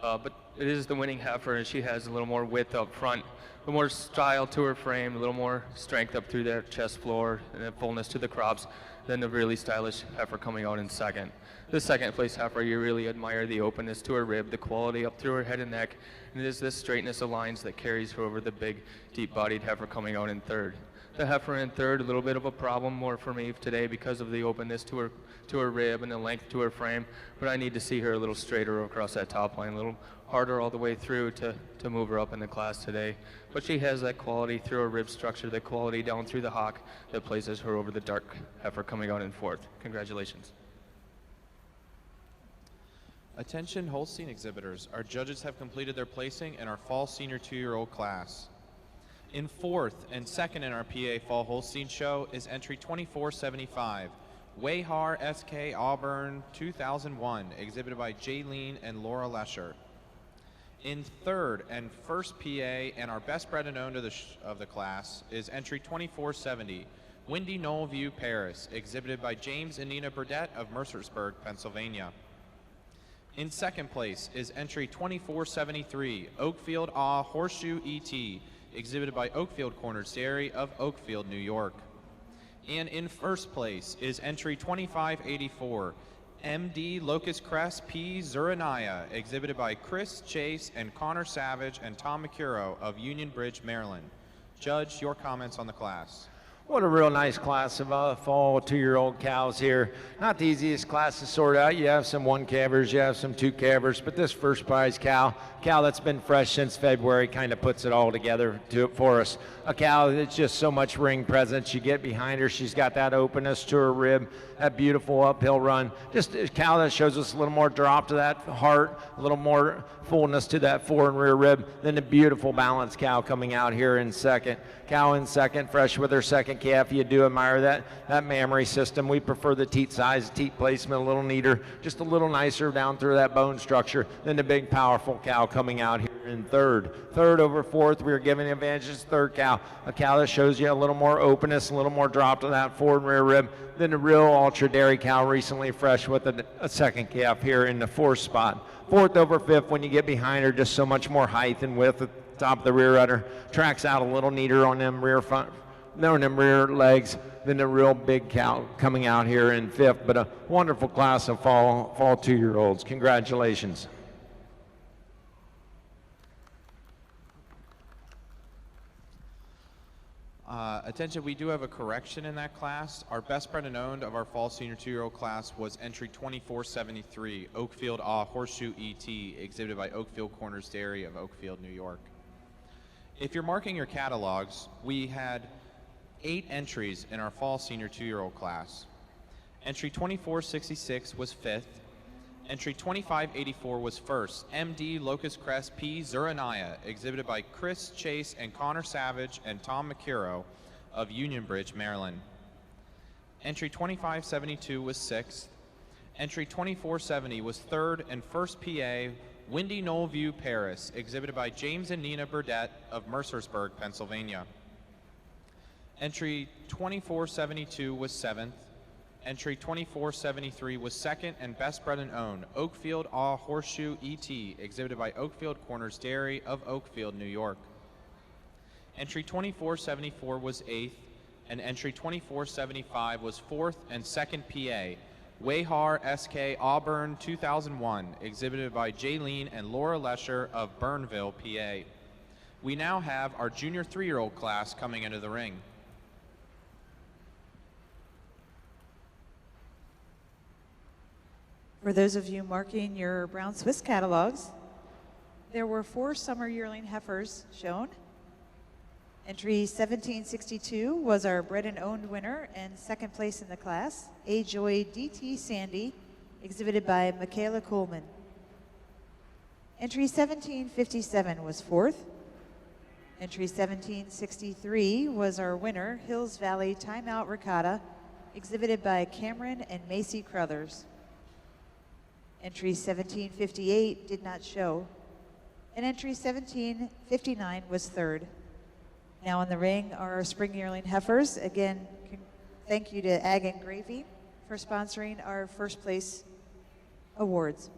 But it is the winning heifer, and she has a little more width up front, a little more style to her frame, a little more strength up through that chest floor, and a fullness to the crops than the really stylish heifer coming out in second. The second place heifer, you really admire the openness to her rib, the quality up through her head and neck, and it is this straightness of lines that carries her over the big, deep-bodied heifer coming out in third. The heifer in third, a little bit of a problem more for me today because of the openness to her rib and the length to her frame, but I need to see her a little straighter across that top line, a little harder all the way through to move her up in the class today. But she has that quality through her rib structure, that quality down through the hock that places her over the dark heifer coming out in fourth. Congratulations. Attention Holstein exhibitors. Our judges have completed their placing in our fall senior 2-year-old class. In fourth and second in our PA Fall Holstein Show is entry 2475, Wayhar SK Auburn 2001, exhibited by Jaylene and Laura Lesher. In third and first PA and our best bred and owned of the class is entry 2470, Windy Knoll View Paris, exhibited by James and Nina Burdett of Mercersburg, Pennsylvania. In second place is entry 2473, Oakfield Horseshoe ET, exhibited by Oakfield Corners Dairy of Oakfield, New York. And in first place is entry 2584, MD Locust Crest P. Zuranaya, exhibited by Chris Chase and Connor Savage and Tom McCuro of Union Bridge, Maryland. Judge, your comments on the class. What a real nice class of fall 2-year-old cows here. Not the easiest class to sort out. You have some 1 calvers, you have some 2 calvers, but this first prize cow that's been fresh since February, kind of puts it all together for us. A cow that's just so much ring presence. You get behind her, she's got that openness to her rib, that beautiful uphill run. Just a cow that shows us a little more drop to that heart, a little more fullness to that fore and rear rib than the beautiful balanced cow coming out here in second. Cow in second, fresh with her second calf. You do admire that mammary system. We prefer the teat size, teat placement a little neater, just a little nicer down through that bone structure than the big powerful cow coming out here in third. Third over fourth, we are giving advantages to third cow. A cow that shows you a little more openness, a little more drop to that forward and rear rib than the real ultra dairy cow recently fresh with a second calf here in the fourth spot. Fourth over fifth, when you get behind her, just so much more height and width at the top of the rear udder. Tracks out a little neater on them rear legs than the real big cow coming out here in fifth. But a wonderful class of fall 2-year-olds. Congratulations. Attention, we do have a correction in that class. Our best bred and owned of our fall senior 2-year-old class was entry 2473, Oakfield Horseshoe ET, exhibited by Oakfield Corners Dairy of Oakfield, New York. If you're marking your catalogs, we had 8 entries in our fall senior 2-year-old class. Entry 2466 was 5th. Entry 2584 was 1st, MD Locust Crest P. Zuranaya, exhibited by Chris Chase and Connor Savage and Tom McCuro of Union Bridge, Maryland. Entry 2572 was 6th. Entry 2470 was 3rd and 1st PA, Windy Knoll View Paris, exhibited by James and Nina Burdett of Mercersburg, Pennsylvania. Entry 2472 was 7th. Entry 2473 was 2nd and best bred and owned, Oakfield Horseshoe ET, exhibited by Oakfield Corners Dairy of Oakfield, New York. Entry 2474 was 8th, and entry 2475 was 4th and 2nd PA, Wayhar SK Auburn 2001, exhibited by Jaylene and Laura Lesher of Burnville, PA. We now have our junior 3-year-old class coming into the ring. For those of you marking your Brown Swiss catalogs, there were 4 summer yearling heifers shown. Entry 1762 was our bred and owned winner and second place in the class, A Joy DT Sandy, exhibited by Michaela Coleman. Entry 1757 was fourth. Entry 1763 was our winner, Hills Valley Timeout Ricotta, exhibited by Cameron and Macy Crothers. Entry 1758 did not show, and entry 1759 was third. Now in the ring are our spring yearling heifers. Again, thank you to Ag and Gravy for sponsoring our first place awards.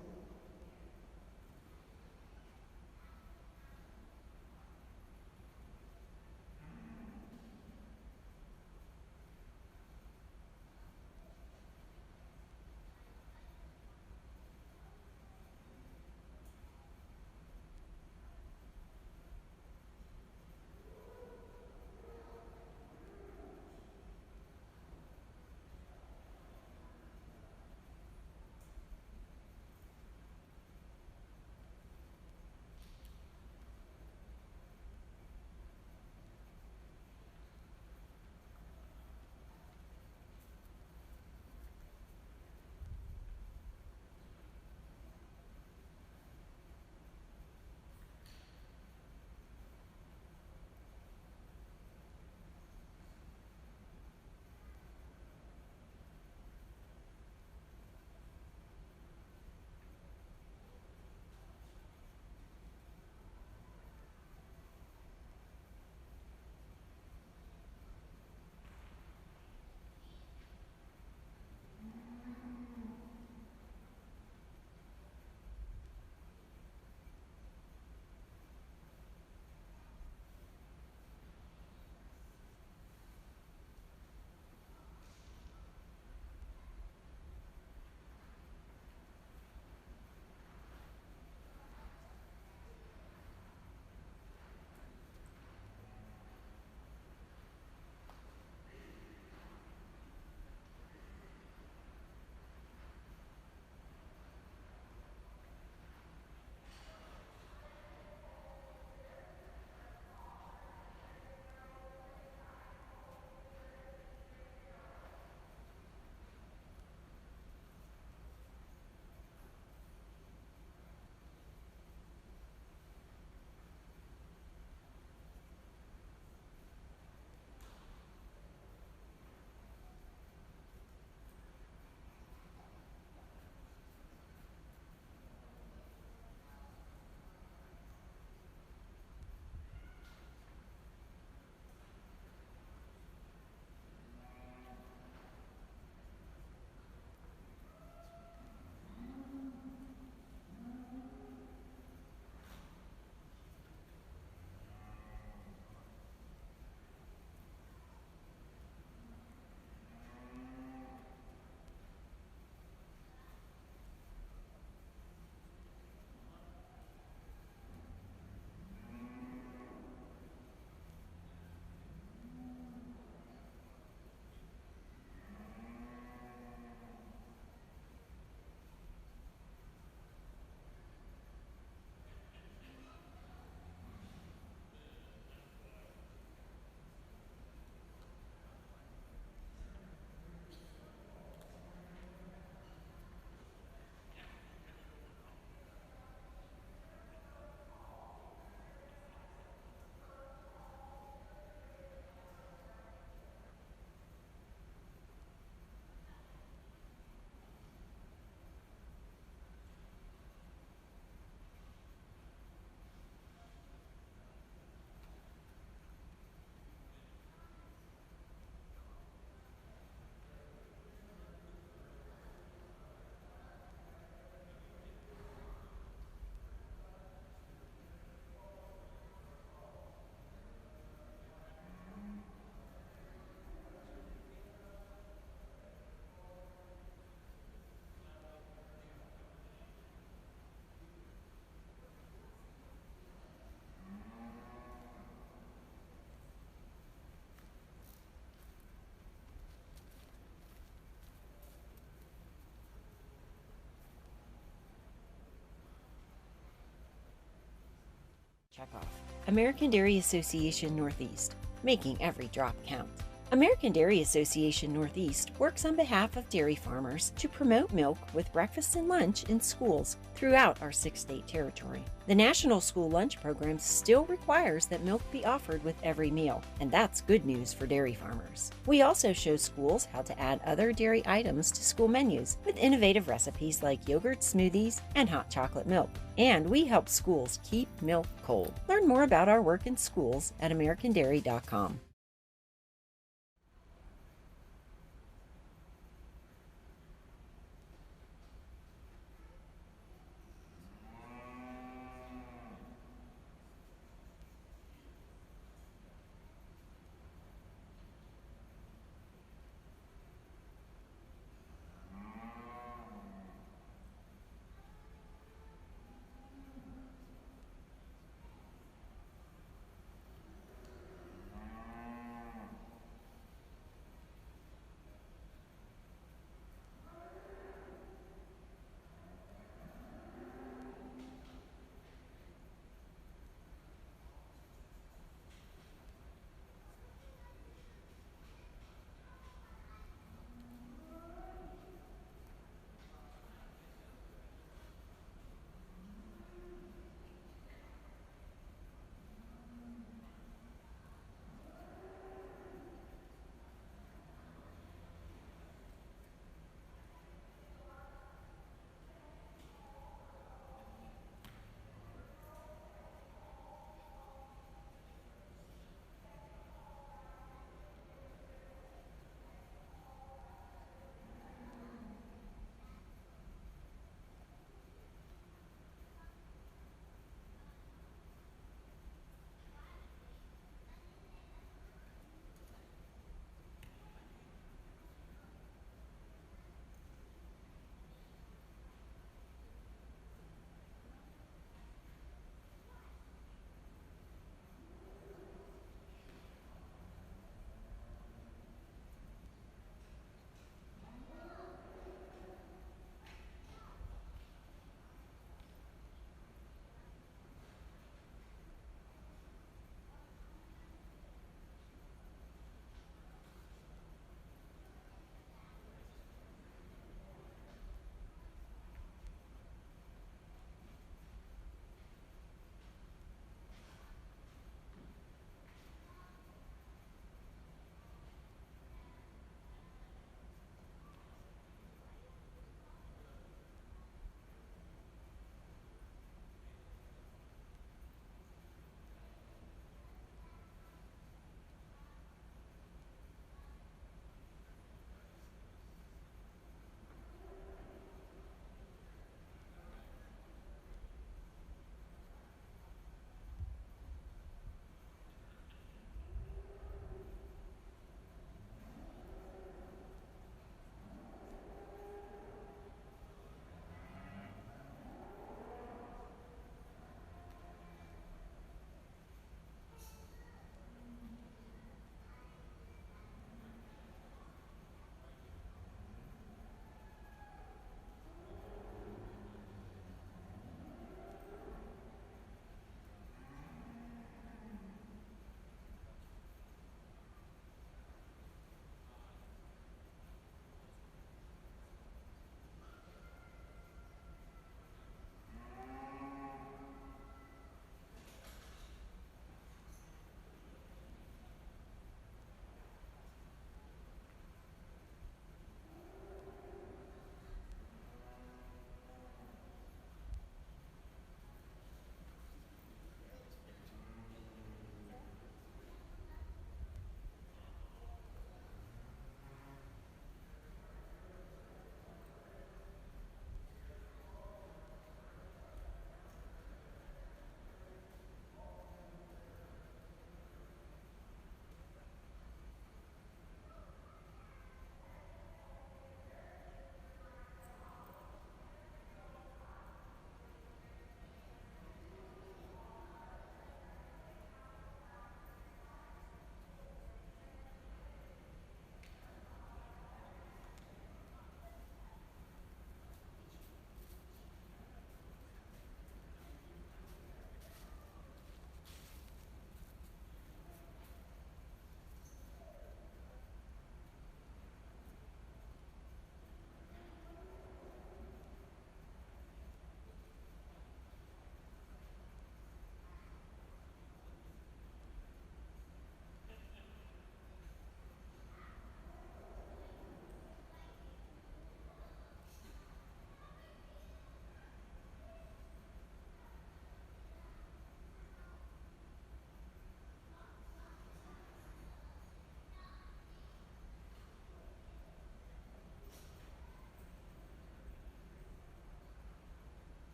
Check off. American Dairy Association Northeast, making every drop count. American Dairy Association Northeast works on behalf of dairy farmers to promote milk with breakfast and lunch in schools throughout our 6-state territory. The National School Lunch Program still requires that milk be offered with every meal, and that's good news for dairy farmers. We also show schools how to add other dairy items to school menus with innovative recipes like yogurt smoothies and hot chocolate milk. And we help schools keep milk cold. Learn more about our work in schools at americandairy.com.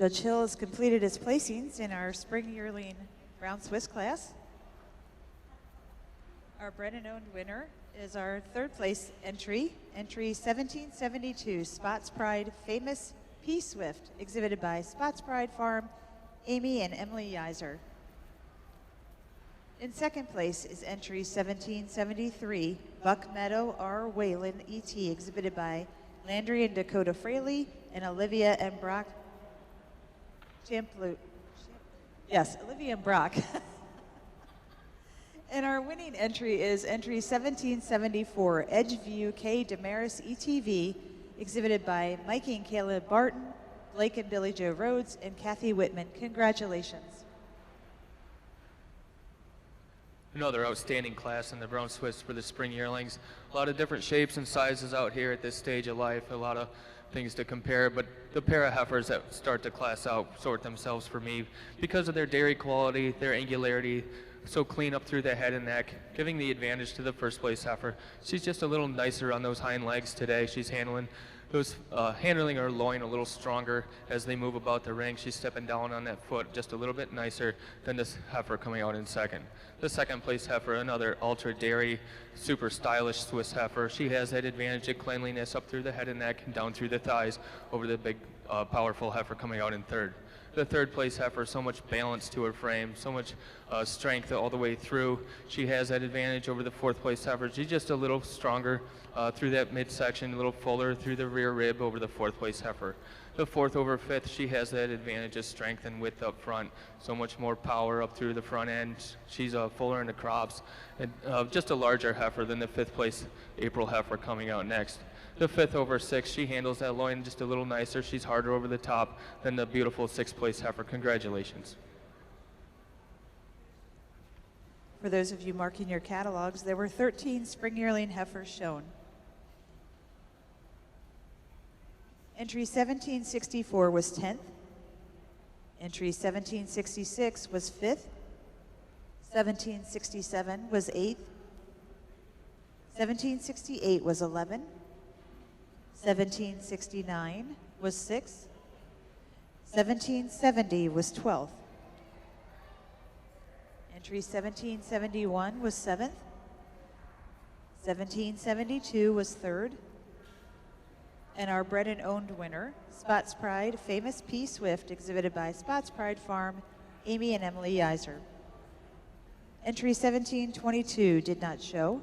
Judge Hill has completed his placings in our spring yearling Brown Swiss class. Our bred and owned winner is our third place entry 1772, Spots Pride Famous P Swift, exhibited by Spots Pride Farm, Amy and Emily Yiser. In second place is entry 1773, Buck Meadow R. Whalen E.T., exhibited by Landry and Dakota Fraley and Olivia and Brock Champlu. Yes, Olivia and Brock. And our winning entry is entry 1774, Edgeview K. Damaris ETV, exhibited by Mikey and Caleb Barton, Blake and Billy Joe Rhodes, and Kathy Whitman. Congratulations. Another outstanding class in the Brown Swiss for the spring yearlings. A lot of different shapes and sizes out here at this stage of life. A lot of things to compare, but the pair of heifers that start the class out sort themselves for me because of their dairy quality, their angularity, so clean up through the head and neck, giving the advantage to the first place heifer. She's just a little nicer on those hind legs today. She's handling her loin a little stronger as they move about the ring. She's stepping down on that foot just a little bit nicer than this heifer coming out in second. The second place heifer, another ultra dairy, super stylish Swiss heifer. She has that advantage of cleanliness up through the head and neck and down through the thighs over the big, powerful heifer coming out in third. The third place heifer, so much balance to her frame, so much strength all the way through. She has that advantage over the fourth place heifer. She's just a little stronger through that midsection, a little fuller through the rear rib over the fourth place heifer. The fourth over fifth, she has that advantage of strength and width up front, so much more power up through the front end. She's fuller in the crops, and just a larger heifer than the fifth place April heifer coming out next. The fifth over six, she handles that loin just a little nicer. She's harder over the top than the beautiful sixth place heifer. Congratulations. For those of you marking your catalogs, there were 13 spring yearling heifers shown. Entry 1764 was 10th. Entry 1766 was 5th. 1767 was 8th. 1768 was 11th. 1769 was 6th. 1770 was 12th. Entry 1771 was 7th. 1772 was 3rd. And our bred and owned winner, Spots Pride Famous P Swift, exhibited by Spots Pride Farm, Amy and Emily Yiser. Entry 1722 did not show.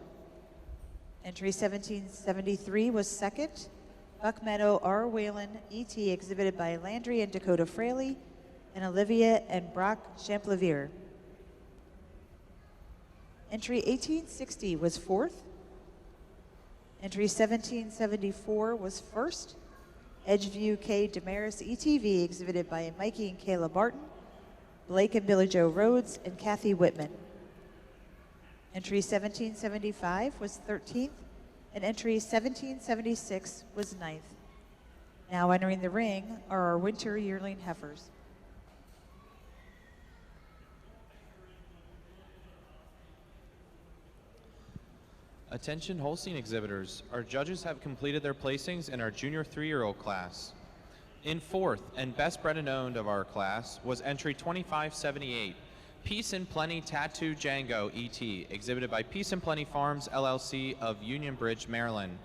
Entry 1773 was 2nd. Buck Meadow R. Whalen E.T., exhibited by Landry and Dakota Fraley and Olivia and Brock Champlevier. Entry 1860 was 4th. Entry 1774 was 1st. Edgeview K. Damaris ETV, exhibited by Mikey and Kayla Barton, Blake and Billy Joe Rhodes, and Kathy Whitman. Entry 1775 was 13th, and entry 1776 was 9th. Now entering the ring are our winter yearling heifers. Attention Holstein exhibitors, our judges have completed their placings in our junior 3-year-old class. In fourth and best bred and owned of our class was entry 2578, Peace and Plenty Tattoo Django ET, exhibited by Peace and Plenty Farms LLC of Union Bridge, Maryland.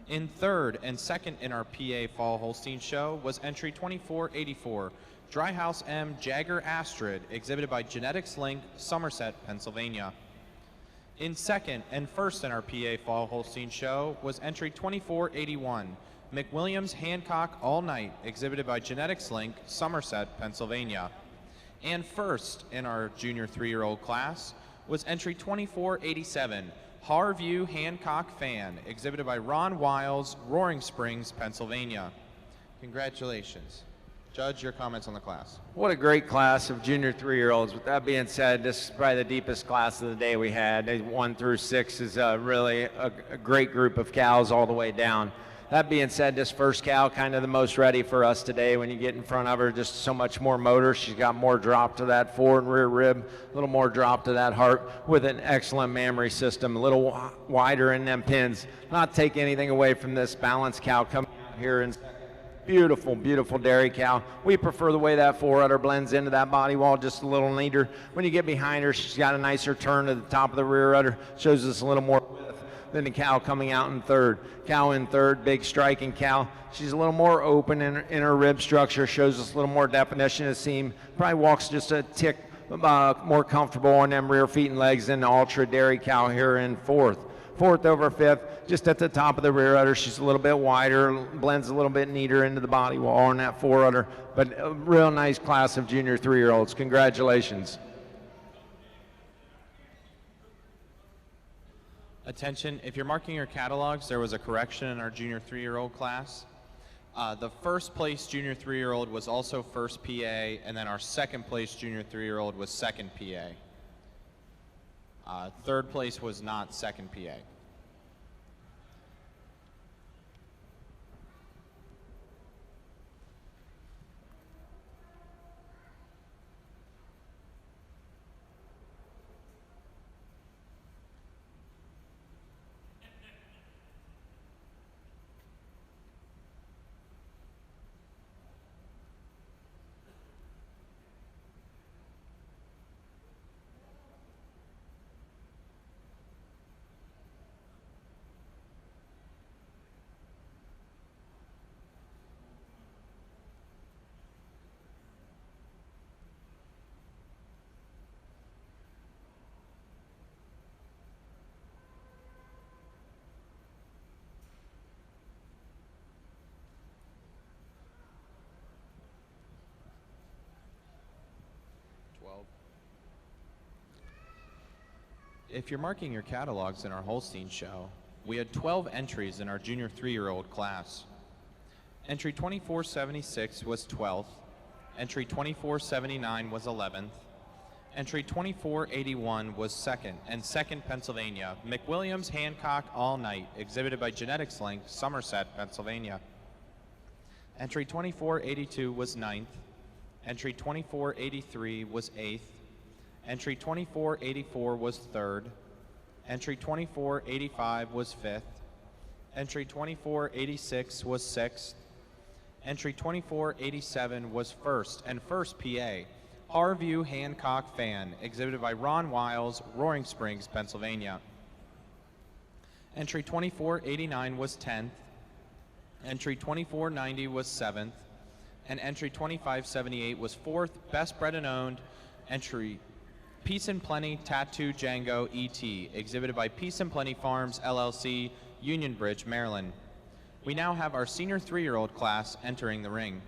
In third and second in our PA Fall Holstein show was entry 2484, Dry House M Jagger Astrid, exhibited by Genetics Link, Somerset, Pennsylvania. In second and first in our PA Fall Holstein show was entry 2481, McWilliams Hancock All Night, exhibited by Genetics Link, Somerset, Pennsylvania. And first in our junior 3-year-old class was entry 2487, Harview Hancock Fan, exhibited by Ron Wiles, Roaring Springs, Pennsylvania. Congratulations. Judge, your comments on the class. What a great class of junior 3-year-olds. With that being said, this is probably the deepest class of the day we had. 1 through 6 is really a great group of cows all the way down. That being said, this first cow kind of the most ready for us today. When you get in front of her, just so much more motor. She's got more drop to that fore and rear rib, a little more drop to that heart with an excellent mammary system, a little wider in them pins. Not take anything away from this balanced cow coming out here in second. Beautiful, beautiful dairy cow. We prefer the way that forerunner blends into that body wall just a little neater. When you get behind her, she's got a nicer turn to the top of the rear udder. Shows us a little more width than the cow coming out in third. Cow in third, big striking cow. She's a little more open in her rib structure. Shows us a little more definition of seam. Probably walks just a tick more comfortable on them rear feet and legs than the ultra dairy cow here in fourth. Fourth over fifth, just at the top of the rear udder. She's a little bit wider, blends a little bit neater into the body wall on that forerunner, but a real nice class of junior 3-year-olds. Congratulations. Attention, if you're marking your catalogs, there was a correction in our junior 3-year-old class. The first place junior 3-year-old was also first PA, and then our second place junior 3-year-old was second PA. Third place was not second PA. If you're marking your catalogs in our Holstein show, we had 12 entries in our junior 3-year-old class. Entry 2476 was 12th. Entry 2479 was 11th. Entry 2481 was 2nd, and 2nd Pennsylvania, McWilliams Hancock All Night, exhibited by Genetics Link, Somerset, Pennsylvania. Entry 2482 was 9th. Entry 2483 was 8th. Entry 2484 was 3rd. Entry 2485 was 5th. Entry 2486 was 6th. Entry 2487 was 1st, and 1st PA, Harview Hancock Fan, exhibited by Ron Wiles, Roaring Springs, Pennsylvania. Entry 2489 was 10th. Entry 2490 was 7th. And entry 2578 was 4th, best bred and owned. Entry Peace and Plenty Tattoo Django ET, exhibited by Peace and Plenty Farms, LLC, Union Bridge, Maryland. We now have our senior 3-year-old class entering the ring.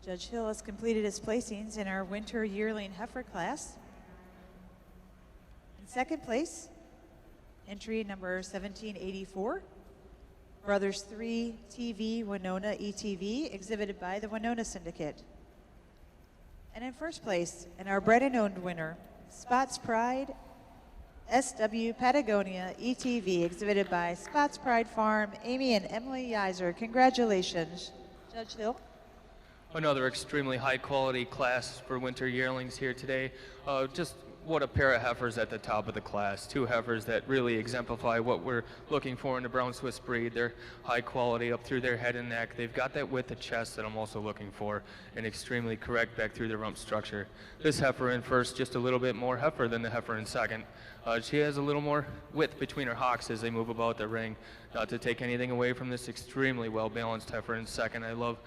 Judge Hill has completed his placings in our winter yearling heifer class. In second place, entry number 1784, Brothers 3 TV Winona ETV, exhibited by the Winona Syndicate. And in first place, and our bred and owned winner, Spots Pride SW Patagonia ETV, exhibited by Spots Pride Farm, Amy and Emily Yiser. Congratulations, Judge Hill. Another extremely high quality class for winter yearlings here today. Just what a pair of heifers at the top of the class. Two heifers that really exemplify what we're looking for in the brown Swiss breed. They're high quality up through their head and neck. They've got that width of chest that I'm also looking for, and extremely correct back through the rump structure. This heifer in first, just a little bit more heifer than the heifer in second. She has a little more width between her hocks as they move about the ring. Not to take anything away from this extremely well balanced heifer in second. I love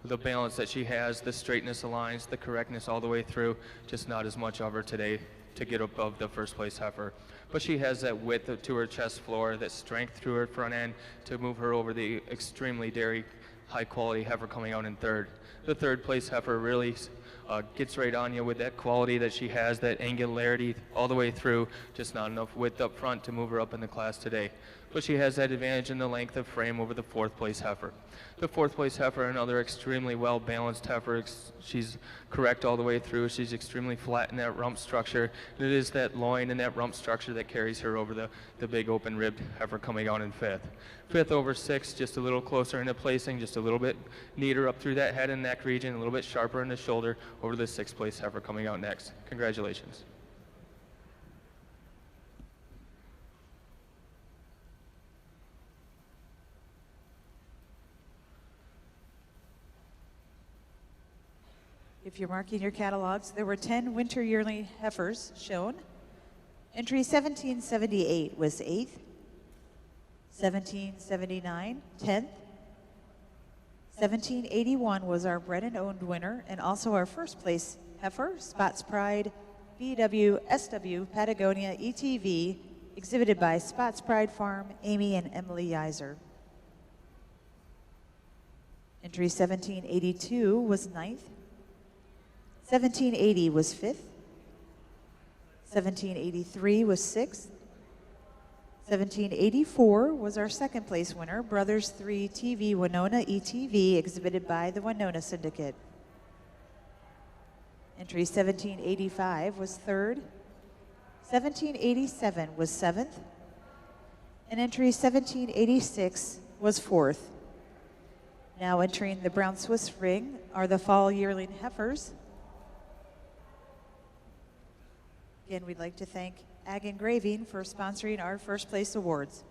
the balance that she has, the straightness of lines, the correctness all the way through. Just not as much of her today to get above the first place heifer. But she has that width to her chest floor, that strength through her front end to move her over the extremely dairy high quality heifer coming out in third. The third place heifer really gets right on you with that quality that she has, that angularity all the way through, just not enough width up front to move her up in the class today. But she has that advantage in the length of frame over the fourth place heifer. The fourth place heifer, another extremely well balanced heifer. She's correct all the way through. She's extremely flat in that rump structure. And it is that loin and that rump structure that carries her over the big open ribbed heifer coming out in fifth. Fifth over sixth, just a little closer into placing, just a little bit neater up through that head and neck region, a little bit sharper in the shoulder over the sixth place heifer coming out next. Congratulations. If you're marking your catalogs, there were 10 winter yearling heifers shown. Entry 1778 was 8th, 1779, 10th, 1781 was our bred and owned winner and also our first place heifer, Spots Pride BWSW Patagonia ETV, exhibited by Spots Pride Farm, Amy and Emily Yiser. Entry 1782 was 9th, 1780 was 5th, 1783 was 6th, 1784 was our second place winner, Brothers 3 TV Winona ETV, exhibited by the Winona Syndicate. Entry 1785 was 3rd, 1787 was 7th, and entry 1786 was 4th. Now entering the brown Swiss ring are the fall yearling heifers. Again, we'd like to thank Ag Engraving for sponsoring our first place awards.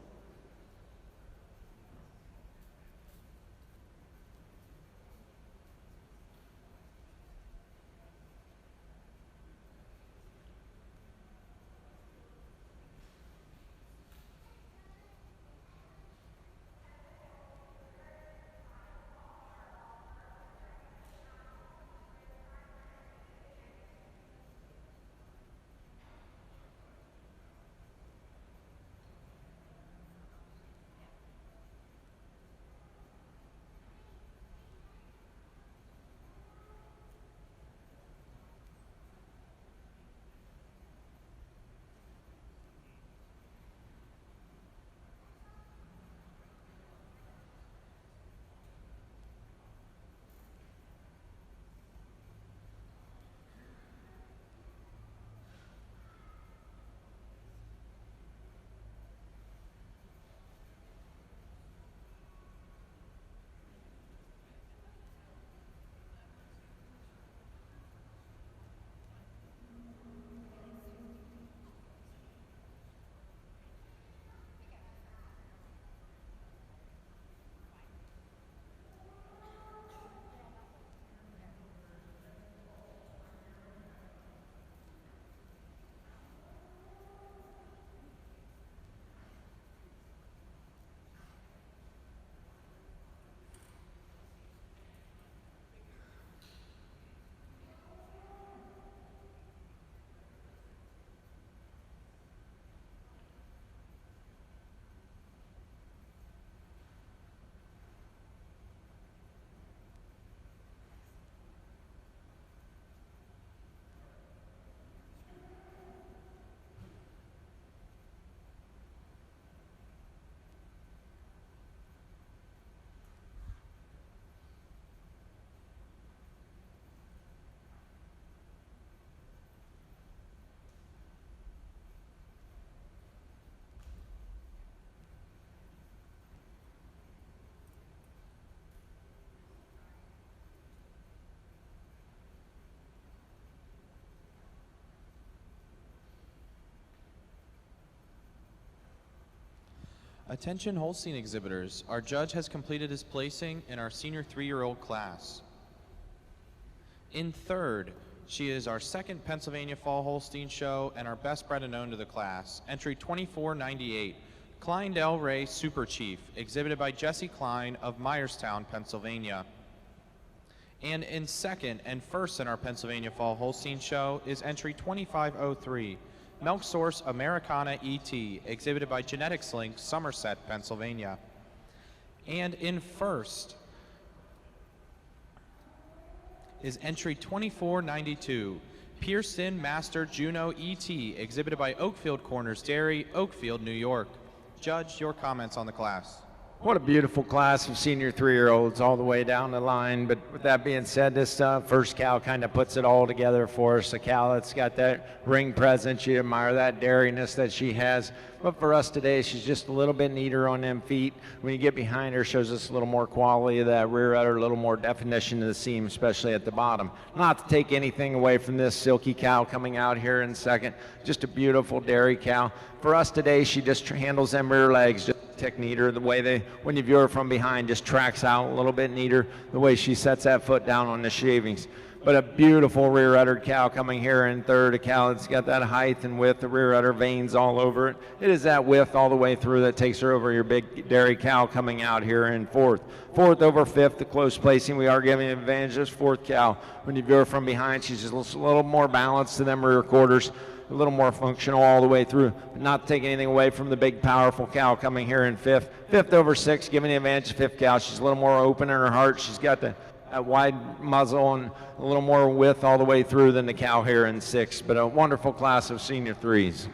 Attention Holstein exhibitors, our judge has completed his placing in our senior 3-year-old class. In third, she is our second Pennsylvania Fall Holstein Show and our best bred and known to the class. Entry 2498, Klein-Del Rey Super Chief, exhibited by Jesse Klein of Myerstown, Pennsylvania. And in second and first in our Pennsylvania Fall Holstein Show is entry 2503, Milk Source Americana ET, exhibited by Genetics Link, Somerset, Pennsylvania. And in first is entry 2492, Pearson Master Juno ET, exhibited by Oakfield Corners Dairy, Oakfield, New York. Judge, your comments on the class. What a beautiful class of senior 3-year-olds all the way down the line. But with that being said, this first cow kind of puts it all together for us. A cow that's got that ring presence. You admire that dairiness that she has. But for us today, she's just a little bit neater on them feet. When you get behind her, shows us a little more quality of that rear udder, a little more definition of the seam, especially at the bottom. Not to take anything away from this silky cow coming out here in second. Just a beautiful dairy cow. For us today, she just handles them rear legs just a tick neater. The way when you view her from behind, just tracks out a little bit neater. The way she sets that foot down on the shavings. But a beautiful rear uddered cow coming here in third. A cow that's got that height and width, the rear udder veins all over it. It is that width all the way through that takes her over your big dairy cow coming out here in fourth. Fourth over fifth, the close placing. We are giving an advantage to this fourth cow. When you view her from behind, she's just a little more balanced to them rear quarters. A little more functional all the way through. Not taking anything away from the big, powerful cow coming here in fifth. Fifth over sixth, giving the advantage to fifth cow. She's a little more open in her heart. She's got that wide muzzle and a little more width all the way through than the cow here in sixth. But a wonderful class of senior 3s.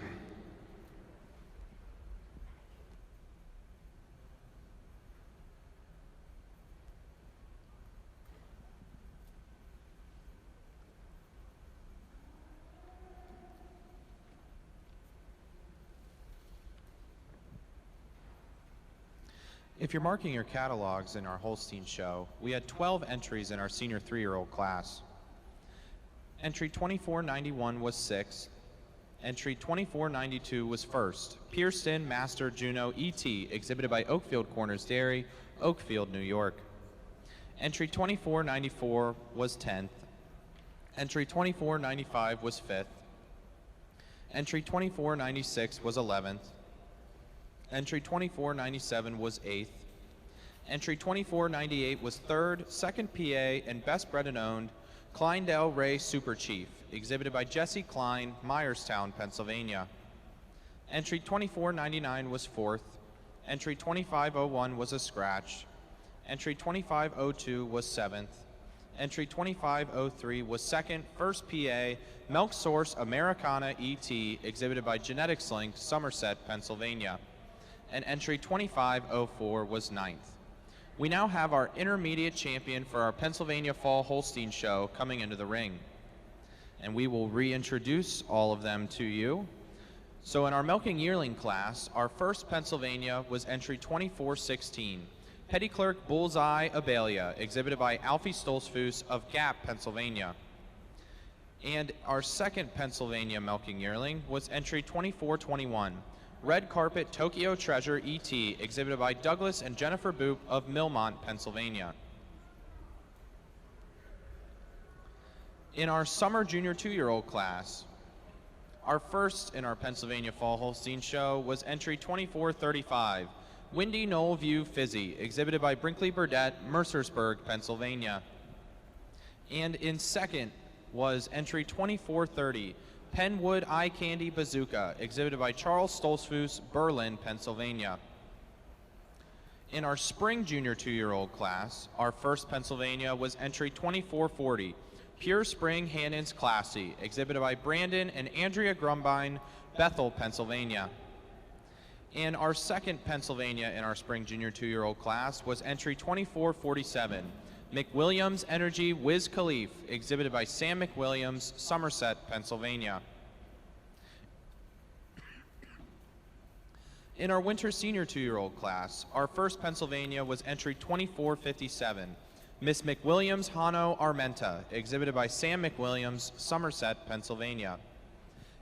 If you're marking your catalogs in our Holstein show, we had 12 entries in our senior 3-year-old class. Entry 2491 was sixth. Entry 2492 was first. Pearson Master Juno ET, exhibited by Oakfield Corners Dairy, Oakfield, New York. Entry 2494 was 10th. Entry 2495 was 5th. Entry 2496 was 11th. Entry 2497 was 8th. Entry 2498 was 3rd, second PA, and best bred and owned, Klein-Del Rey Super Chief, exhibited by Jesse Klein, Myerstown, Pennsylvania. Entry 2499 was 4th. Entry 2501 was a scratch. Entry 2502 was 7th. Entry 2503 was 2nd, first PA, Milk Source Americana ET, exhibited by Genetics Link, Somerset, Pennsylvania. And entry 2504 was 9th. We now have our intermediate champion for our Pennsylvania Fall Holstein show coming into the ring. And we will reintroduce all of them to you. So in our milking yearling class, our first Pennsylvania was entry 2416, Petty Clerk Bullseye Abelia, exhibited by Alfie Stolzfus of Gap, Pennsylvania. And our second Pennsylvania milking yearling was entry 2421, Red Carpet Tokyo Treasure ET, exhibited by Douglas and Jennifer Boop of Millmont, Pennsylvania. In our summer junior 2-year-old class, our first in our Pennsylvania Fall Holstein show was entry 2435, Windy Knoll View Fizzy, exhibited by Brinkley Burdett, Mercersburg, Pennsylvania. And in second was entry 2430, Penwood Eye Candy Bazooka, exhibited by Charles Stolzfus, Berlin, Pennsylvania. In our spring junior 2-year-old class, our first Pennsylvania was entry 2440, Pure Spring Hannon's Classy, exhibited by Brandon and Andrea Grumbine, Bethel, Pennsylvania. And our second Pennsylvania in our spring junior 2-year-old class was entry 2447, McWilliams Energy Wiz Khalife, exhibited by Sam McWilliams, Somerset, Pennsylvania. In our winter senior 2-year-old class, our first Pennsylvania was entry 2457, Miss McWilliams Hano Armenta, exhibited by Sam McWilliams, Somerset, Pennsylvania.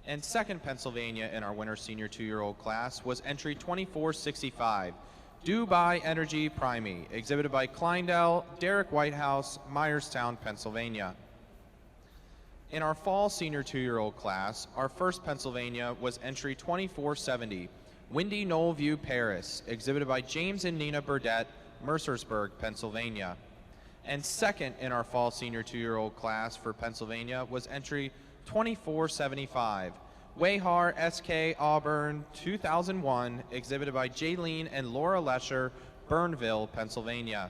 And second Pennsylvania in our winter senior 2-year-old class was entry 2465, Dubai Energy Primey, exhibited by Kleindell, Derek Whitehouse, Myerstown, Pennsylvania. In our fall senior 2-year-old class, our first Pennsylvania was entry 2470, Windy Knoll View Paris, exhibited by James and Nina Burdett, Mercersburg, Pennsylvania. And second in our fall senior 2-year-old class for Pennsylvania was entry 2475, Wayhar SK Auburn 2001, exhibited by Jaylene and Laura Lesher, Burnville, Pennsylvania.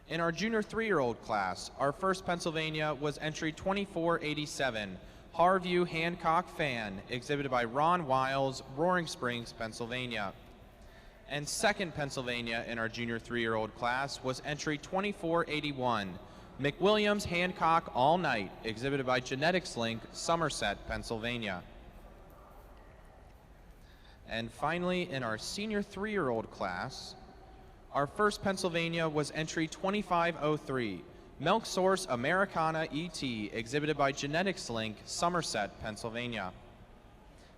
In our junior 3-year-old class, our first Pennsylvania was entry 2487, Harview Hancock Fan, exhibited by Ron Wiles, Roaring Springs, Pennsylvania. And second Pennsylvania in our junior 3-year-old class was entry 2481, McWilliams Hancock All Night, exhibited by Genetics Link, Somerset, Pennsylvania. And finally, in our senior 3-year-old class, our first Pennsylvania was entry 2503, Milk Source Americana ET, exhibited by Genetics Link, Somerset, Pennsylvania.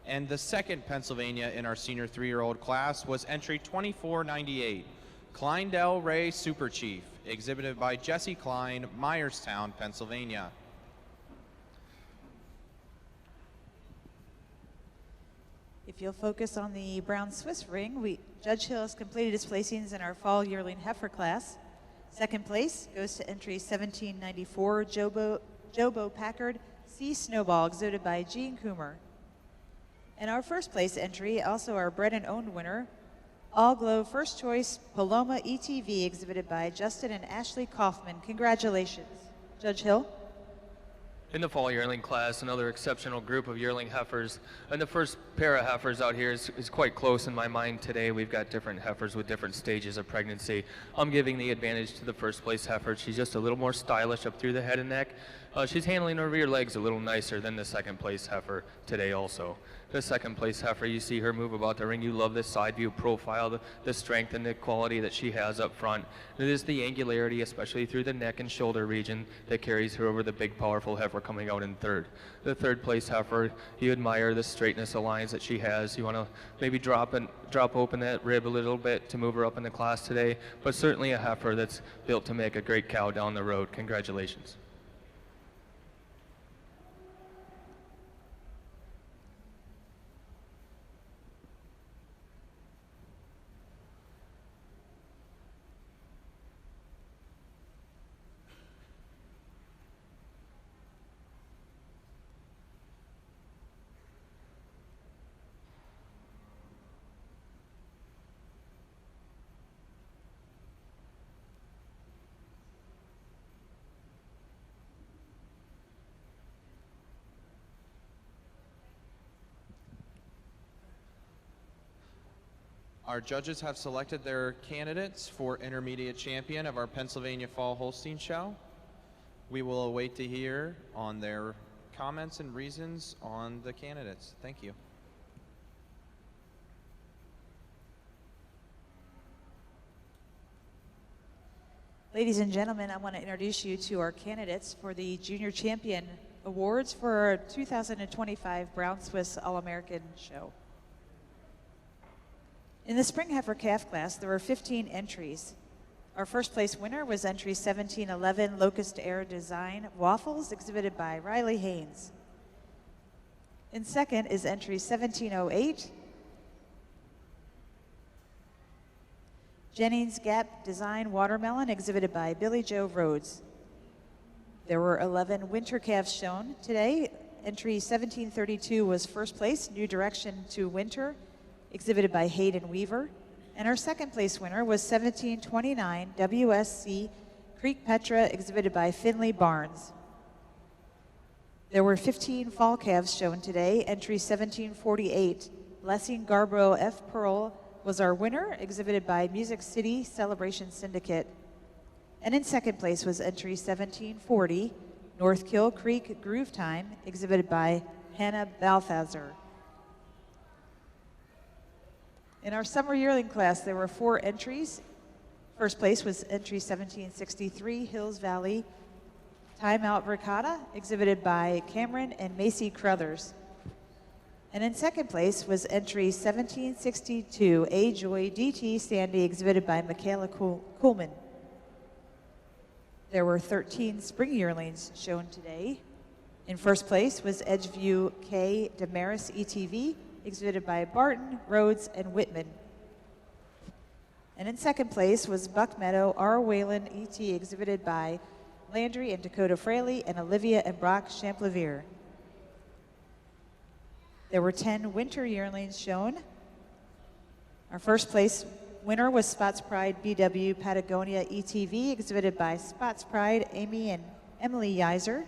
And the second Pennsylvania in our senior 3-year-old class was entry 2498, Kleindell Ray Super Chief, exhibited by Jesse Klein, Myerstown, Pennsylvania. If you'll focus on the brown Swiss ring, Judge Hill has completed his placings in our fall yearling heifer class. Second place goes to entry 1794, Jobo Packard C Snowball, exhibited by Gene Coomer. And our first place entry, also our bred and owned winner, All Glow First Choice Paloma ETV, exhibited by Justin and Ashley Kaufman. Congratulations. Judge Hill. In the fall yearling class, another exceptional group of yearling heifers. And the first pair of heifers out here is quite close in my mind today. We've got different heifers with different stages of pregnancy. I'm giving the advantage to the first place heifer. She's just a little more stylish up through the head and neck. She's handling her rear legs a little nicer than the second place heifer today also. The second place heifer, you see her move about the ring. You love this side view profile, the strength and the quality that she has up front. It is the angularity, especially through the neck and shoulder region, that carries her over the big, powerful heifer coming out in third. The third place heifer, you admire the straightness of lines that she has. You want to maybe drop open that rib a little bit to move her up in the class today, but certainly a heifer that's built to make a great cow down the road. Congratulations. Our judges have selected their candidates for intermediate champion of our Pennsylvania Fall Holstein Show. We will await to hear on their comments and reasons on the candidates. Thank you. Ladies and gentlemen, I want to introduce you to our candidates for the Junior Champion Awards for our 2025 Brown Swiss All-American Show. In the Spring Heifer Calf class, there were 15 entries. Our first place winner was entry 1711, Locust Air Design Waffles, exhibited by Riley Haynes. In second is entry 1708, Jennings Gap Design Watermelon, exhibited by Billy Joe Rhodes. There were 11 winter calves shown today. Entry 1732 was first place, New Direction to Winter, exhibited by Hayden Weaver. And our second place winner was 1729 WSC Creek Petra, exhibited by Finley Barnes. There were 15 fall calves shown today. Entry 1748, Blessing Garborough F. Pearl was our winner, exhibited by Music City Celebration Syndicate. And in second place was entry 1740, North Kill Creek Groove Time, exhibited by Hannah Balthazar. In our summer yearling class, there were 4 entries. First place was entry 1763, Hills Valley Timeout Ricotta, exhibited by Cameron and Macy Crothers. And in second place was entry 1762, A Joy DT Sandy, exhibited by Michaela Kuhlman. There were 13 spring yearlings shown today. In first place was Edgeview K Damaris ETV, exhibited by Barton, Rhodes, and Whitman. And in second place was Buck Meadow R. Whalen ET, exhibited by Landry and Dakota Fraley and Olivia and Brock Champlevier. There were 10 winter yearlings shown. Our first place winner was Spots Pride BW Patagonia ETV, exhibited by Spots Pride Amy and Emily Yiser.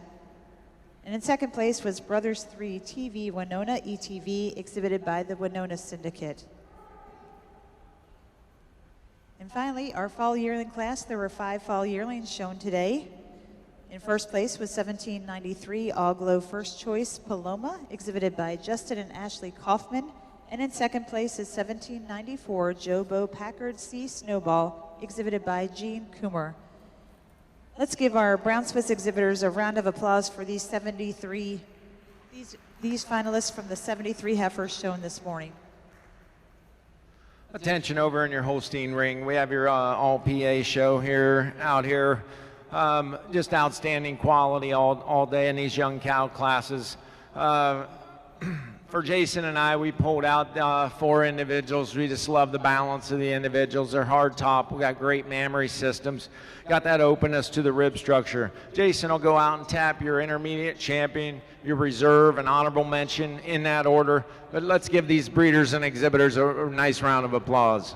And in second place was Brothers 3 TV Winona ETV, exhibited by the Winona Syndicate. And finally, our fall yearling class, there were 5 fall yearlings shown today. In first place was 1793 All Glow First Choice Paloma, exhibited by Justin and Ashley Kaufman. And in second place is 1794 Jobo Packard Sea Snowball, exhibited by Jean Coomer. Let's give our Brown Swiss exhibitors a round of applause for these these finalists from the 73 heifers shown this morning. Attention over in your Holstein ring. We have your all PA show out here. Just outstanding quality all day in these young cow classes. For Jason and I, we pulled out 4 individuals. We just love the balance of the individuals. They're hard top. We got great mammary systems. Got that openness to the rib structure. Jason will go out and tap your intermediate champion, your reserve, and honorable mention in that order. But let's give these breeders and exhibitors a nice round of applause.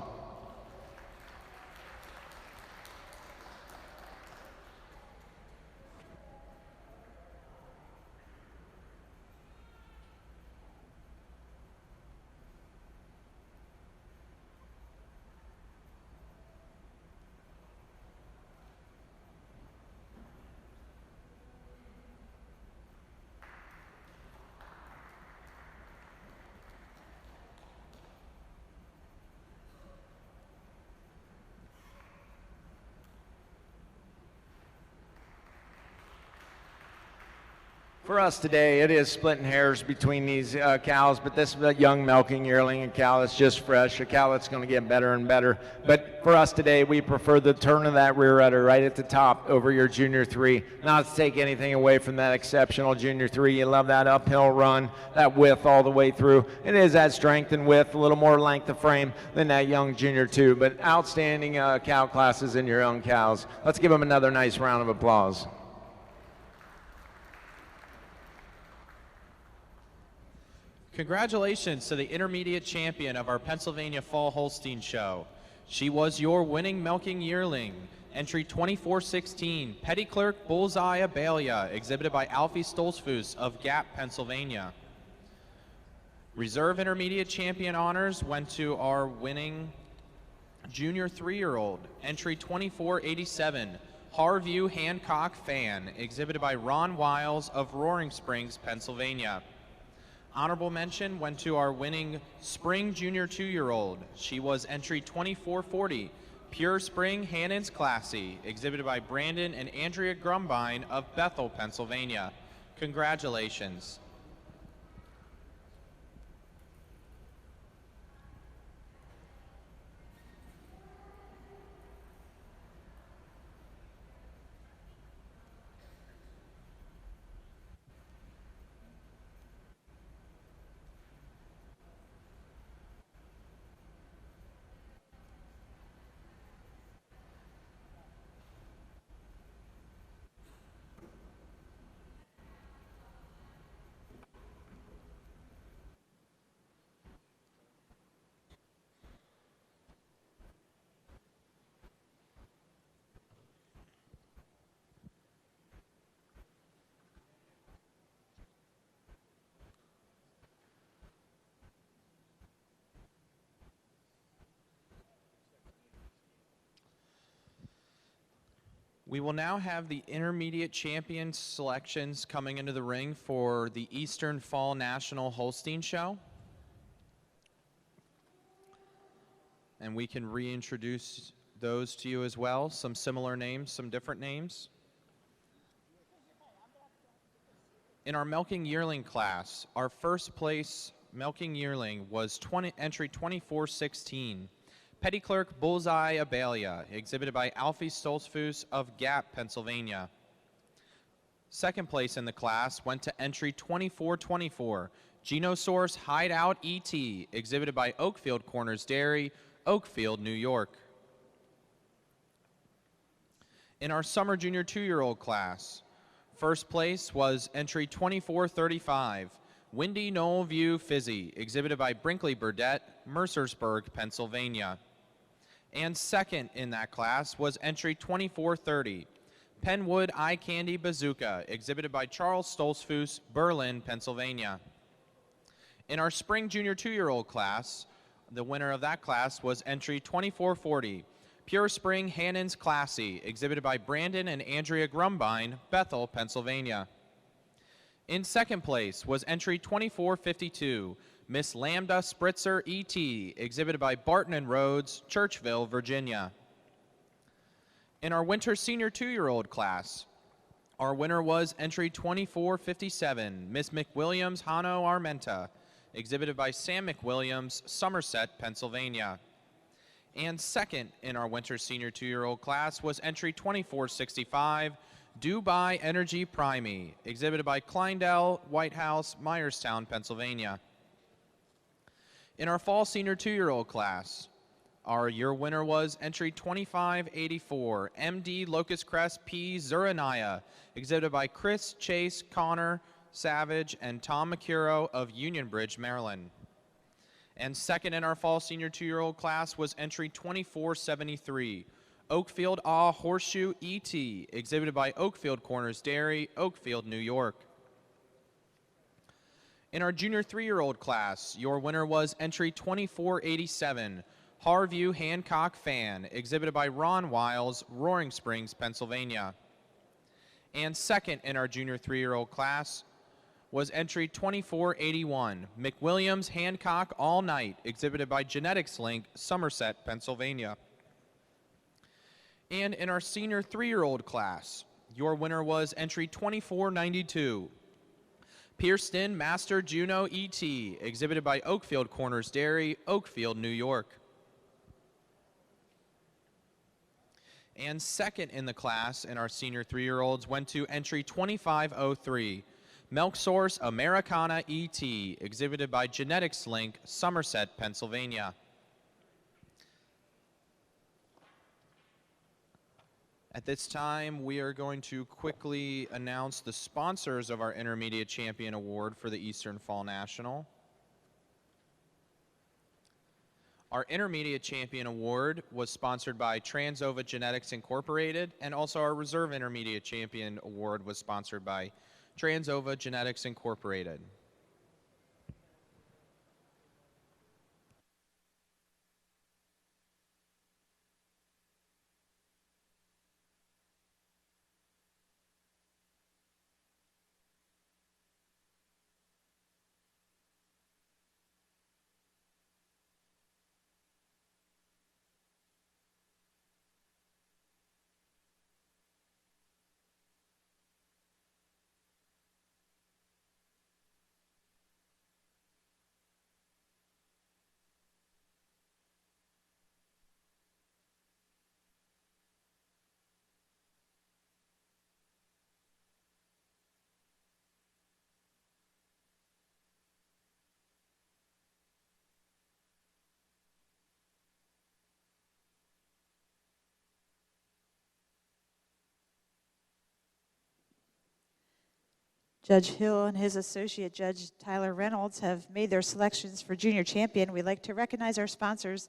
For us today, it is splitting hairs between these cows, but this is a young milking yearling, a cow that's just fresh, a cow that's going to get better and better. But for us today, we prefer the turn of that rear udder right at the top over your junior 3. Not to take anything away from that exceptional junior 3. You love that uphill run, that width all the way through. It is that strength and width, a little more length of frame than that young junior 2, but outstanding cow classes in your young cows. Let's give them another nice round of applause. Congratulations to the intermediate champion of our Pennsylvania Fall Holstein Show. She was your winning milking yearling. Entry 2416, Petty Clerk Bullseye Abalia, exhibited by Alfie Stolzfus of Gap, Pennsylvania. Reserve intermediate champion honors went to our winning junior 3-year-old. Entry 2487, Harview Hancock Fan, exhibited by Ron Wiles of Roaring Springs, Pennsylvania. Honorable mention went to our winning spring junior 2-year-old. She was entry 2440, Pure Spring Hannon's Classy, exhibited by Brandon and Andrea Grumbine of Bethel, Pennsylvania. Congratulations. We will now have the intermediate champion selections coming into the ring for the Eastern Fall National Holstein Show. And we can reintroduce those to you as well. Some similar names, some different names. In our milking yearling class, our first place milking yearling was entry 2416, Petty Clerk Bullseye Abelia, exhibited by Alfie Stoltzfus of Gap, Pennsylvania. Second place in the class went to entry 2424, Genosaurus Hideout ET, exhibited by Oakfield Corners Dairy, Oakfield, New York. In our summer junior 2-year-old class, first place was entry 2435, Windy Knoll View Fizzy, exhibited by Brinkley Burdett, Mercersburg, Pennsylvania. And second in that class was entry 2430, Penwood Eye Candy Bazooka, exhibited by Charles Stoltzfus, Berlin, Pennsylvania. In our spring junior 2-year-old class, the winner of that class was entry 2440, Pure Spring Hannon's Classy, exhibited by Brandon and Andrea Grumbine, Bethel, Pennsylvania. In second place was entry 2452, Miss Lambda Spritzer ET, exhibited by Barton and Rhodes, Churchville, Virginia. In our winter senior 2-year-old class, our winner was entry 2457, Miss McWilliams Hano Armenta, exhibited by Sam McWilliams, Somerset, Pennsylvania. And second in our winter senior 2-year-old class was entry 2465, Dubai Energy Primey, exhibited by Kleindell, Whitehouse, Myerstown, Pennsylvania. In our fall senior 2-year-old class, our year winner was entry 2584, MD Locust Crest P. Zuranaya, exhibited by Chris, Chase, Connor, Savage, and Tom McCuro of Union Bridge, Maryland. And second in our fall senior 2-year-old class was entry 2473, Oakfield Horseshoe ET, exhibited by Oakfield Corners Dairy, Oakfield, New York. In our junior 3-year-old class, your winner was entry 2487, Harview Hancock Fan, exhibited by Ron Wiles, Roaring Springs, Pennsylvania. And second in our junior 3-year-old class was entry 2481, McWilliams Hancock All Night, exhibited by Genetics Link, Somerset, Pennsylvania. And in our senior 3-year-old class, your winner was entry 2492, Pierceton Master Juno ET, exhibited by Oakfield Corners Dairy, Oakfield, New York. And second in the class in our senior 3-year-olds went to entry 2503, Milk Source Americana ET, exhibited by Genetics Link, Somerset, Pennsylvania. At this time, we are going to quickly announce the sponsors of our Intermediate Champion Award for the Eastern Fall National. Our Intermediate Champion Award was sponsored by Transova Genetics Incorporated, and also our Reserve Intermediate Champion Award was sponsored by Transova Genetics Incorporated. Judge Hill and his associate Judge Tyler Reynolds have made their selections for Junior Champion. We'd like to recognize our sponsors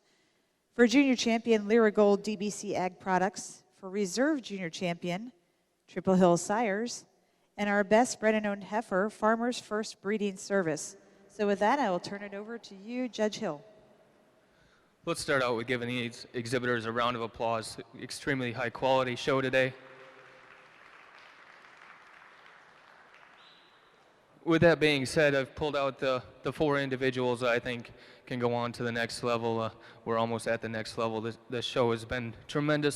for Junior Champion, Lyra Gold DBC Ag Products, for Reserve Junior Champion, Triple Hill Sires, and our best bred and owned heifer, Farmers First Breeding Service. So with that, I will turn it over to you, Judge Hill. Let's start out with giving these exhibitors a round of applause. Extremely high quality show today. With that being said, I've pulled out the 4 individuals that I think can go on to the next level. We're almost at the next level. This show has been tremendous.